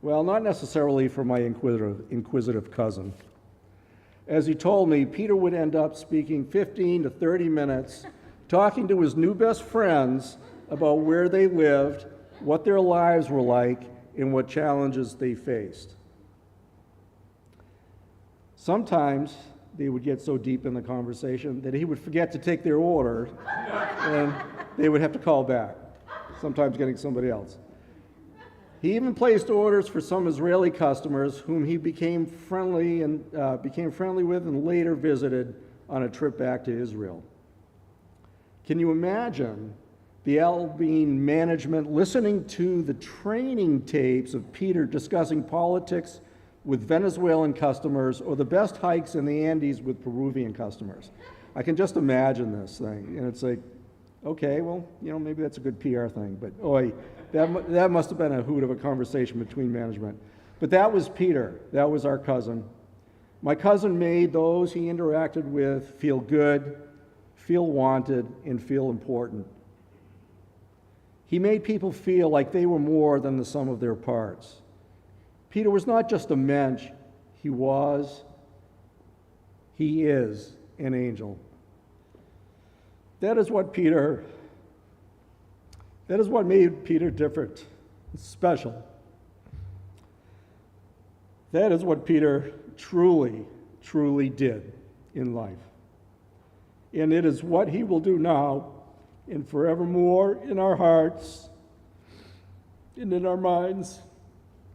Well, not necessarily for my inquisitive cousin. As he told me, Peter would end up speaking 15 to 30 minutes, talking to his new best friends about where they lived, what their lives were like, and what challenges they faced. Sometimes they would get so deep in the conversation that he would forget to take their order, and they would have to call back, sometimes getting somebody else. He even placed orders for some Israeli customers whom he became friendly with and later visited on a trip back to Israel. Can you imagine the Al Bean management listening to the training tapes of Peter discussing politics with Venezuelan customers or the best hikes in the Andes with Peruvian customers? I can just imagine this thing, and it's like, okay, well, maybe that's a good PR thing, but that must have been a hoot of a conversation between management. But that was Peter. That was our cousin. My cousin made those he interacted with feel good, feel wanted, and feel important. He made people feel like they were more than the sum of their parts. Peter was not just a mensch, he is an angel. That is what made Peter different, special. That is what Peter truly did in life. And it is what he will do now and forevermore in our hearts and in our minds.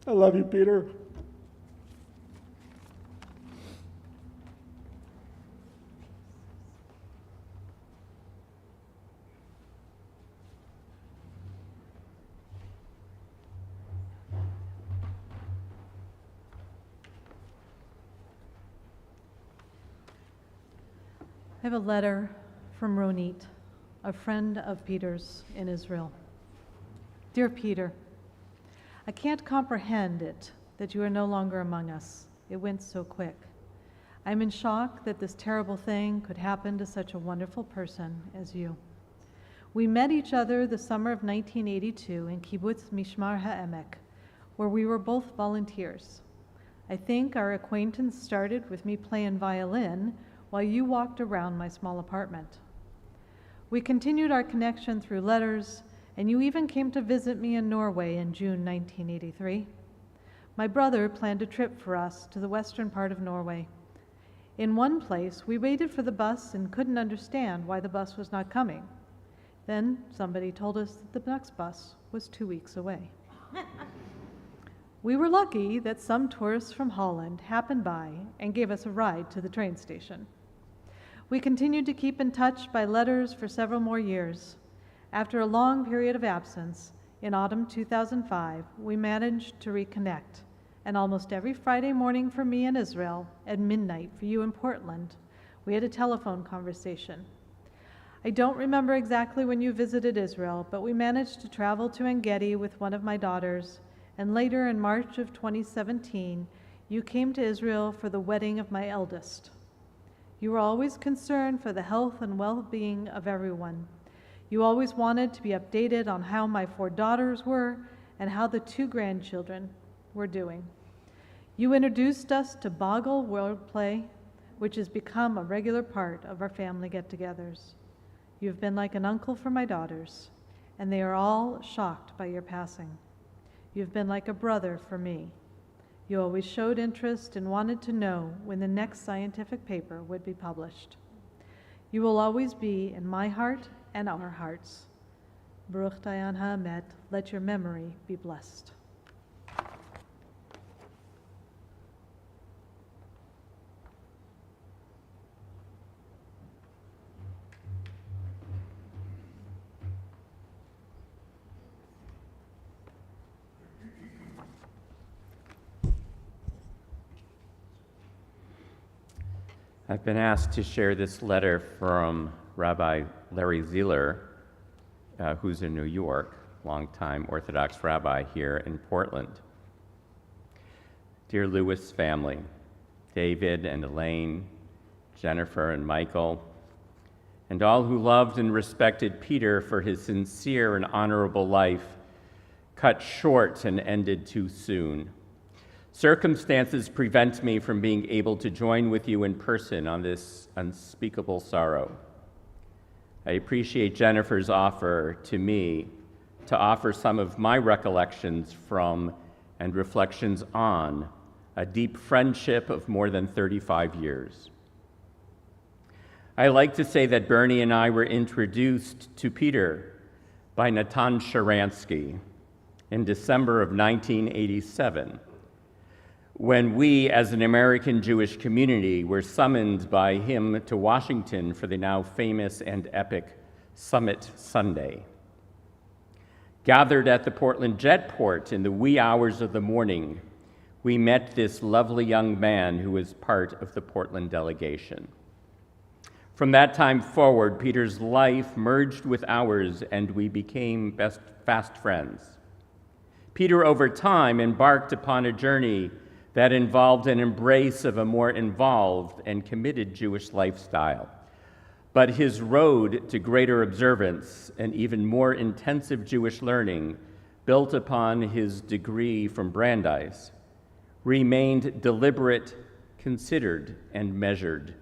I love you, Peter. I have a letter from Ronit, a friend of Peter's in Israel. Dear Peter, I can't comprehend it that you are no longer among us. It went so quick. I'm in shock that this terrible thing could happen to such a wonderful person as you. We met each other the summer of 1982 in Kibbutz Mishmar HaEmek, where we were both volunteers. I think our acquaintance started with me playing violin while you walked around my small apartment. We continued our connection through letters, and you even came to visit me in Norway in June 1983. My brother planned a trip for us to the western part of Norway. In one place, we waited for the bus and couldn't understand why the bus was not coming. Then somebody told us that the next bus was 2 weeks away. We were lucky that some tourists from Holland happened by and gave us a ride to the train station. We continued to keep in touch by letters for several more years. After a long period of absence, in autumn 2005, we managed to reconnect, and almost every Friday morning for me in Israel, at midnight for you in Portland, we had a telephone conversation. I don't remember exactly when you visited Israel, but we managed to travel to En-Gedi with one of my daughters, and later in March of 2017, you came to Israel for the wedding of my eldest. You were always concerned for the health and well-being of everyone. You always wanted to be updated on how my 4 daughters were and how the 2 grandchildren were doing. You introduced us to Boggle Wordplay, which has become a regular part of our family get-togethers. You've been like an uncle for my daughters, and they are all shocked by your passing. You've been like a brother for me. You always showed interest and wanted to know when the next scientific paper would be published. You will always be in my heart and our hearts. Baruch Dayan Ha'emet, let your memory be blessed. I've been asked to share this letter from Rabbi Larry Zieler, who's in New York, longtime Orthodox rabbi here in Portland. Dear Lewis family, David and Elaine, Jennifer and Michael, and all who loved and respected Peter for his sincere and honorable life, cut short and ended too soon. Circumstances prevent me from being able to join with you in person on this unspeakable sorrow. I appreciate Jennifer's offer to me to offer some of my recollections from and reflections on a deep friendship of more than 35 years. I like to say that Bernie and I were introduced to Peter by Natan Sharansky in December of 1987, when we, as an American Jewish community, were summoned by him to Washington for the now famous and epic Summit Sunday. Gathered at the Portland Jetport in the wee hours of the morning, we met this lovely young man who was part of the Portland delegation. From that time forward, Peter's life merged with ours, and we became fast friends. Peter, over time, embarked upon a journey that involved an embrace of a more involved and committed Jewish lifestyle. But his road to greater observance and even more intensive Jewish learning, built upon his degree from Brandeis, remained deliberate, considered, and measured.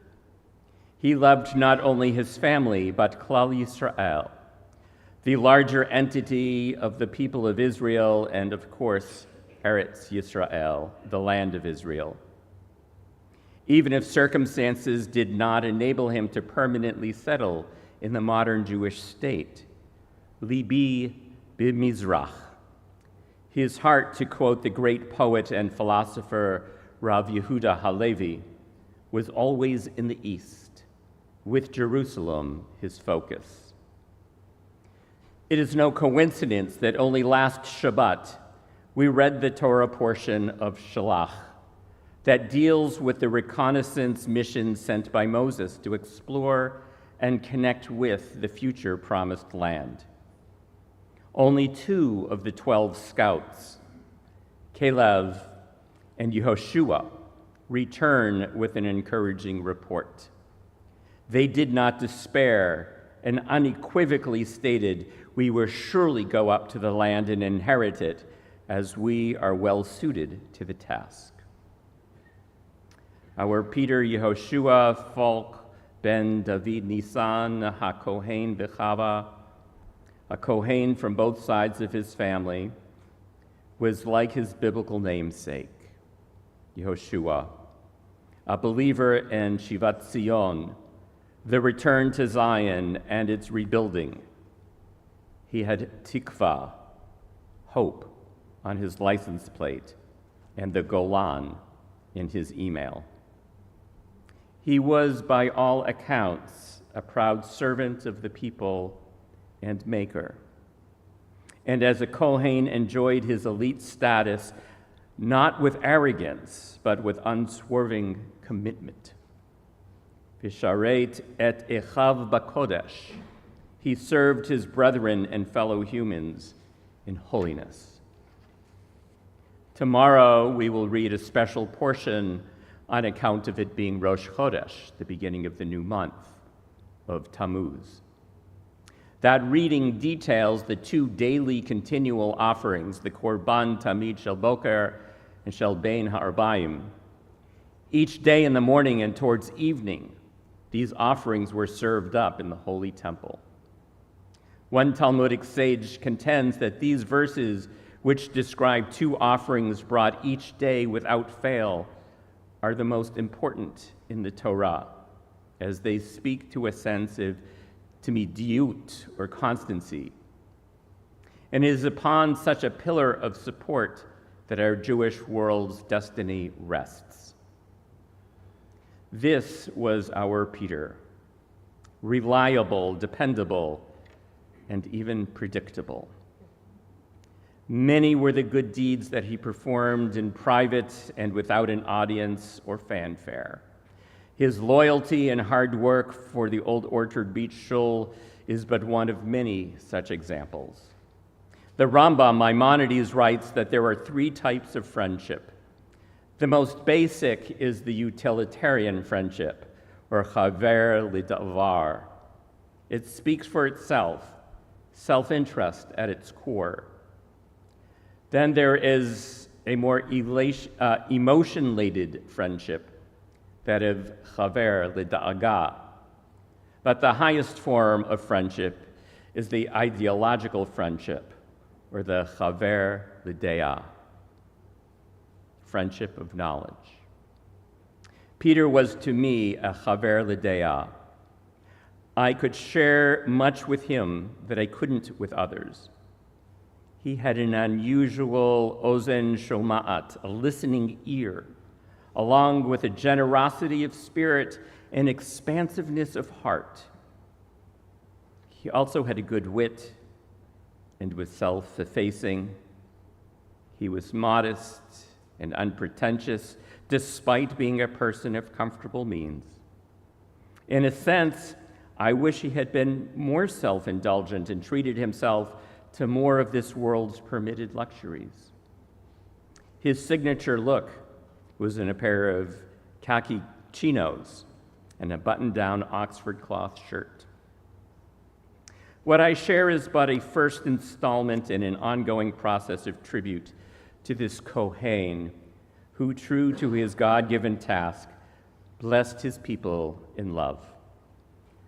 He loved not only his family, but Klal Yisrael, the larger entity of the people of Israel, and of course, Eretz Yisrael, the land of Israel. Even if circumstances did not enable him to permanently settle in the modern Jewish state, Libi b'Mizrach, his heart, to quote the great poet and philosopher Rav Yehuda Halevi, was always in the East, with Jerusalem his focus. It is no coincidence that only last Shabbat we read the Torah portion of Shalach, that deals with the reconnaissance mission sent by Moses to explore and connect with the future promised land. Only 2 of the 12 scouts, Caleb and Yehoshua, return with an encouraging report. They did not despair and unequivocally stated, "We will surely go up to the land and inherit it, as we are well suited to the task." Our Peter Yehoshua Falk ben David Nisan HaKohen Bechava, a Kohen from both sides of his family, was like his biblical namesake, Yehoshua, a believer in Shivat Zion, the return to Zion and its rebuilding. He had tikva, hope, on his license plate and the Golan in his email. He was, by all accounts, a proud servant of the people and maker. And as a Kohen, enjoyed his elite status not with arrogance, but with unswerving commitment. Visharet et echav bakodesh. He served his brethren and fellow humans in holiness. Tomorrow we will read a special portion on account of it being Rosh Chodesh, the beginning of the new month of Tammuz. That reading details the 2 daily continual offerings, the Korban Tamid Shel Boker and Shel Bein Ha'arbaim. Each day in the morning and towards evening, these offerings were served up in the holy temple. One Talmudic sage contends that these verses, which describe 2 offerings brought each day without fail, are the most important in the Torah, as they speak to a sense of timidiyut, or constancy. And it is upon such a pillar of support that our Jewish world's destiny rests. This was our Peter, reliable, dependable, and even predictable. Many were the good deeds that he performed in private and without an audience or fanfare. His loyalty and hard work for the Old Orchard Beach Shul is but one of many such examples. The Rambam Maimonides writes that there are 3 types of friendship. The most basic is the utilitarian friendship, or chaver lidavar. It speaks for itself, self-interest at its core. Then there is a more emotion-laden friendship, that of chaver lida'aga. But the highest form of friendship is the ideological friendship, or the chaver lidea, friendship of knowledge. Peter was to me a chaver lidea. I could share much with him that I couldn't with others. He had an unusual ozen shoma'at, a listening ear, along with a generosity of spirit and expansiveness of heart. He also had a good wit and was self-effacing. He was modest and unpretentious, despite being a person of comfortable means. In a sense, I wish he had been more self-indulgent and treated himself to more of this world's permitted luxuries. His signature look was in a pair of khaki chinos and a button-down Oxford cloth shirt. What I share is but a first installment in an ongoing process of tribute to this Kohen who, true to his God-given task, blessed his people in love.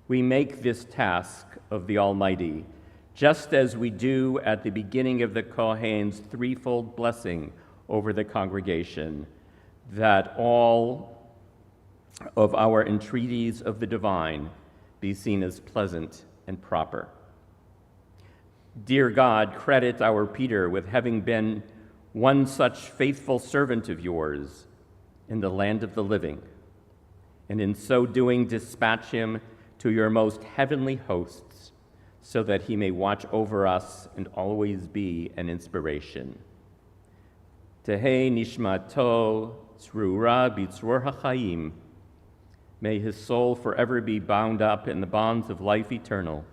We make this task of the Almighty just as we do at the beginning of the Kohen's threefold blessing over the congregation, that all of our entreaties of the divine be seen as pleasant and proper. Dear God, credit our Peter with having been one such faithful servant of yours in the land of the living, and in so doing dispatch him to your most heavenly hosts, so that he may watch over us and always be an inspiration. Tehei nishmato tzrura b'tzror hachayim. May his soul forever be bound up in the bonds of life eternal,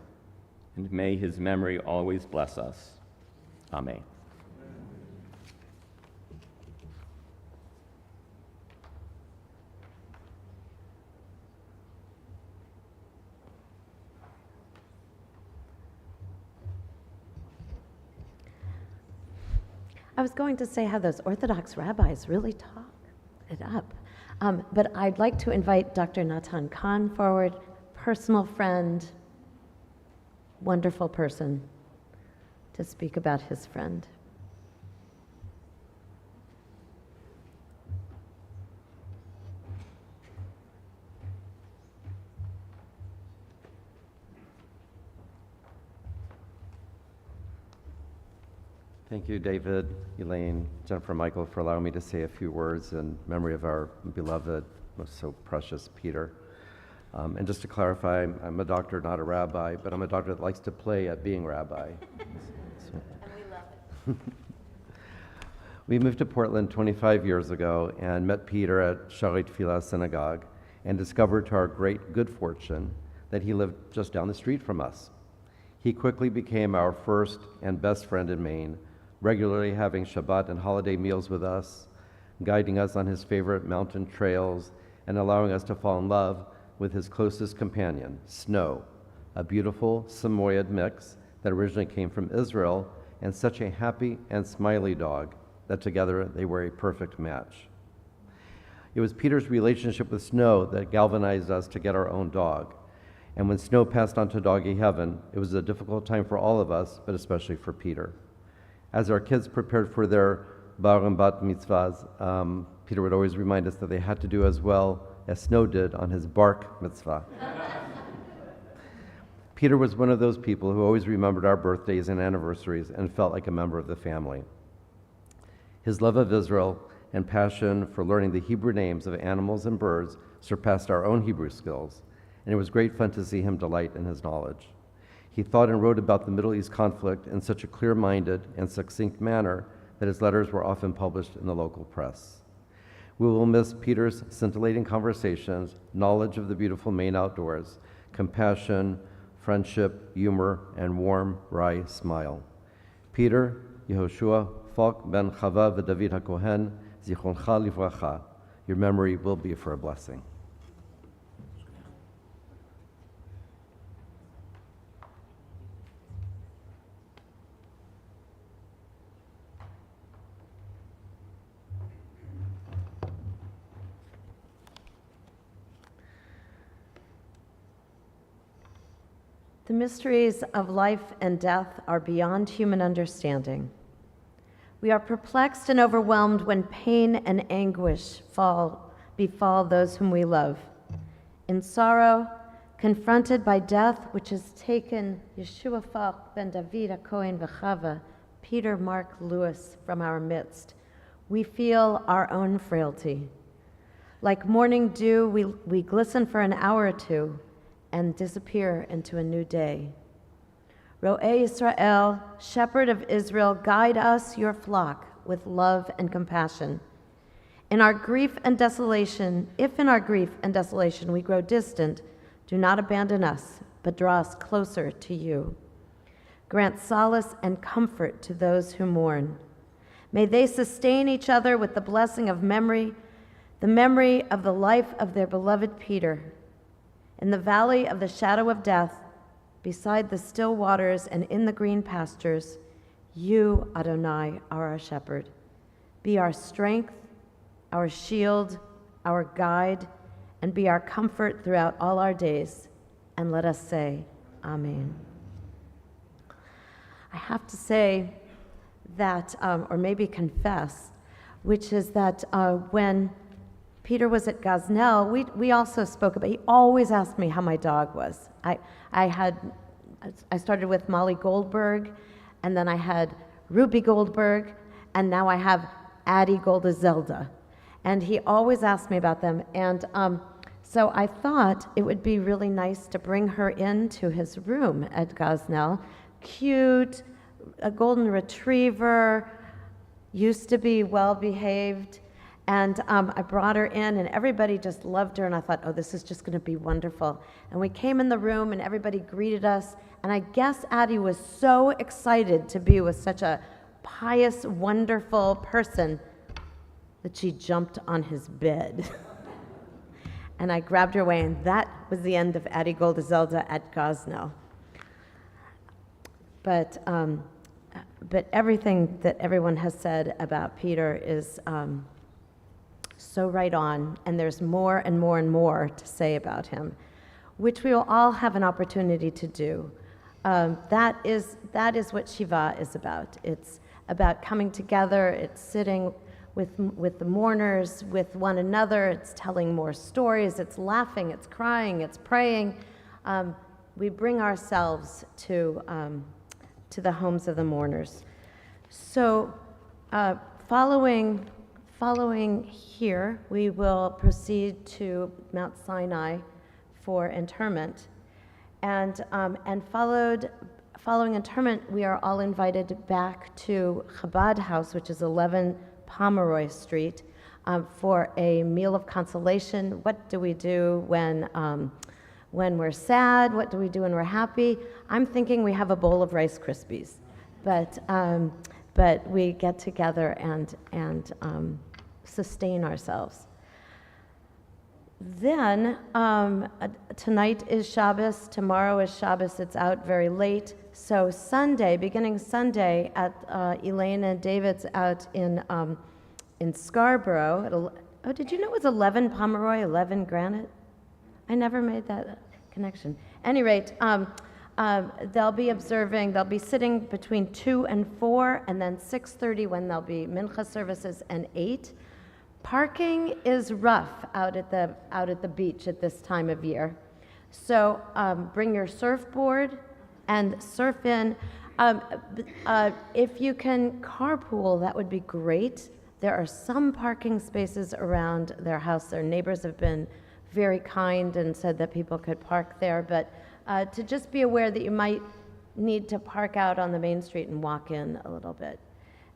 and may his memory always bless us. Amen. I was going to say how those Orthodox rabbis really talk it up. But I'd like to invite Dr. Natan Khan forward, personal friend, wonderful person, to speak about his friend. Thank you, David, Elaine, Jennifer, Michael, for allowing me to say a few words in memory of our beloved, most so precious Peter. And just to clarify, I'm a doctor, not a rabbi, but I'm a doctor that likes to play at being rabbi. And we love it. We moved to Portland 25 years ago and met Peter at Shaarei Tefillah Synagogue and discovered to our great good fortune that he lived just down the street from us. He quickly became our first and best friend in Maine, regularly having Shabbat and holiday meals with us, guiding us on his favorite mountain trails, and allowing us to fall in love with his closest companion, Snow, a beautiful Samoyed mix that originally came from Israel, and such a happy and smiley dog that together they were a perfect match. It was Peter's relationship with Snow that galvanized us to get our own dog. And when Snow passed on to doggy heaven, it was a difficult time for all of us, but especially for Peter. As our kids prepared for their bar and bat mitzvahs, Peter would always remind us that they had to do as well as Snow did on his bark mitzvah. Peter was one of those people who always remembered our birthdays and anniversaries and felt like a member of the family. His love of Israel and passion for learning the Hebrew names of animals and birds surpassed our own Hebrew skills, and it was great fun to see him delight in his knowledge. He thought and wrote about the Middle East conflict in such a clear-minded and succinct manner that his letters were often published in the local press. We will miss Peter's scintillating conversations, knowledge of the beautiful Maine outdoors, compassion, friendship, humor, and warm, wry smile. Peter, Yehoshua, Falk ben Chava v'David HaKohen, Zichroncha livracha. Your memory will be for a blessing. The mysteries of life and death are beyond human understanding. We are perplexed and overwhelmed when pain and anguish befall those whom we love. In sorrow, confronted by death, which has taken Yeshua Falk ben David HaKohen v'Chava, Peter Mark Lewis from our midst, we feel our own frailty. Like morning dew, we glisten for an hour or two and disappear into a new day. Ro'eh Yisrael, shepherd of Israel, guide us, your flock, with love and compassion. In our grief and desolation, if in our grief and desolation we grow distant, do not abandon us, but draw us closer to you. Grant solace and comfort to those who mourn. May they sustain each other with the blessing of memory, the memory of the life of their beloved Peter. In the valley of the shadow of death, beside the still waters and in the green pastures, you, Adonai, are our shepherd. Be our strength, our shield, our guide, and be our comfort throughout all our days. And let us say, Amen. I have to say that, or maybe confess, which is that when Peter was at Gosnell, we also spoke about, he always asked me how my dog was. I started with Molly Goldberg, and then I had Ruby Goldberg, and now I have Addie Goldazelda. And he always asked me about them, and so I thought it would be really nice to bring her into his room at Gosnell. Cute, a golden retriever, used to be well-behaved, And I brought her in, and everybody just loved her, and I thought, oh, this is just going to be wonderful. And we came in the room, and everybody greeted us, and I guess Addie was so excited to be with such a pious, wonderful person that she jumped on his bed. And I grabbed her away, and that was the end of Addie Goldazelda at Gosnell. But everything that everyone has said about Peter is so right on, and there's more and more and more to say about him, which we will all have an opportunity to do. That is what Shiva is about. It's about coming together. It's sitting with the mourners, with one another. It's telling more stories. It's laughing. It's crying. It's praying. We bring ourselves to the homes of the mourners. So, following here, we will proceed to Mount Sinai for interment, and following interment, we are all invited back to Chabad House, which is 11 Pomeroy Street, for a meal of consolation. What do we do when we're sad? What do we do when we're happy? I'm thinking we have a bowl of Rice Krispies, but we get together and sustain ourselves. Then, tonight is Shabbos, tomorrow is Shabbos, it's out very late. So Sunday, beginning Sunday at Elaine and David's out in Scarborough. Did you know it was 11 Pomeroy, 11 Granite? I never made that connection. At any rate, they'll be sitting between 2 and 4, and then 6:30 when there'll be mincha services, and 8. Parking is rough out at the beach at this time of year. So bring your surfboard and surf in. If you can carpool, that would be great. There are some parking spaces around their house. Their neighbors have been very kind and said that people could park there, but to just be aware that you might need to park out on the main street and walk in a little bit.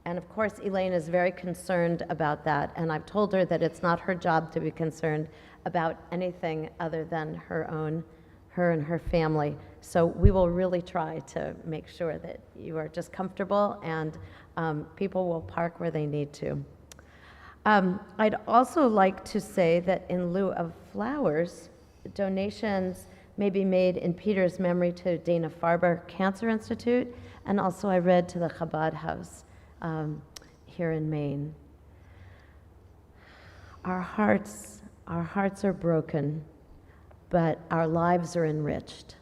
And of course, Elaine is very concerned about that, and I've told her that it's not her job to be concerned about anything other than her and her family. So we will really try to make sure that you are just comfortable, and people will park where they need to. I'd also like to say that in lieu of flowers, donations may be made in Peter's memory to Dana-Farber Cancer Institute, and also I read to the Chabad House here in Maine. Our hearts are broken, but our lives are enriched.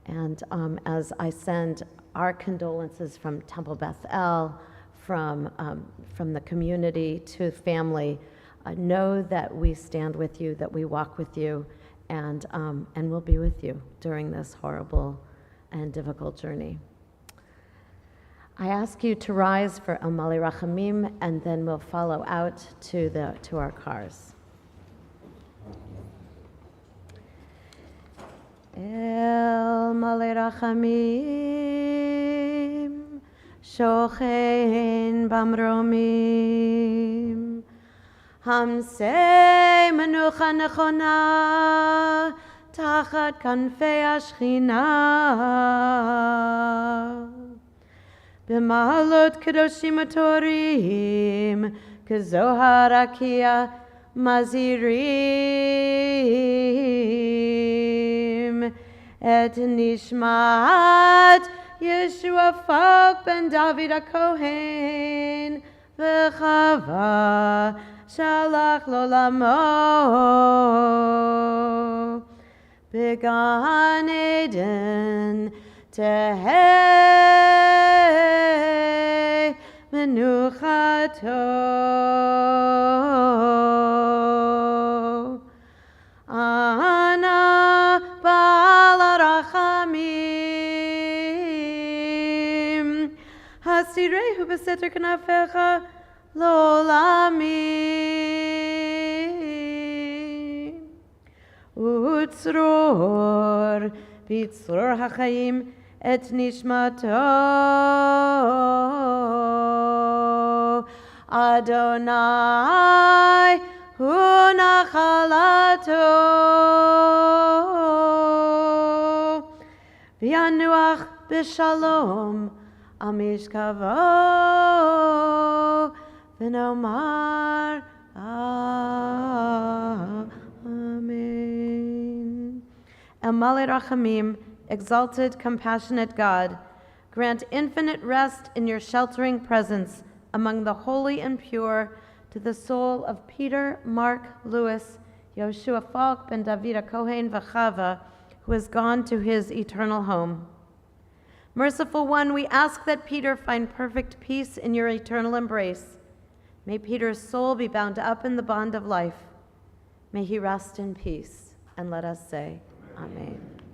And as I send our condolences from Temple Beth El, from the community to family, know that we stand with you, that we walk with you, and we'll be with you during this horrible and difficult journey. I ask you to rise for El Mali Rachamim, and then we'll follow out to our cars. El Mali Rachamim, Shochein Bamromim, Hamsei Menucha Nechona, Tachat Kanfei Ashchina. B'mahalot kedoshim atorim, kezohar akia mazirim, et nishmat Yeshua Falk ben David HaKohen, v'chava shalach lolamo, b'gan Eden tehei menuchato. Ana ba'al harachamim, hasirehu b'seter knafecha lolami. Utzror b'tzror hachayim et nishmato Adonai hu nachalato. V'yanuach b'shalom al mishkavo v'nomar Amen. El Malei Rachamim, exalted, compassionate God, grant infinite rest in your sheltering presence among the holy and pure to the soul of Peter, Mark, Louis, Yoshua Falk, Ben David Kohen, Vachava, who has gone to his eternal home. Merciful One, we ask that Peter find perfect peace in your eternal embrace. May Peter's soul be bound up in the bond of life. May he rest in peace. And let us say, Amen.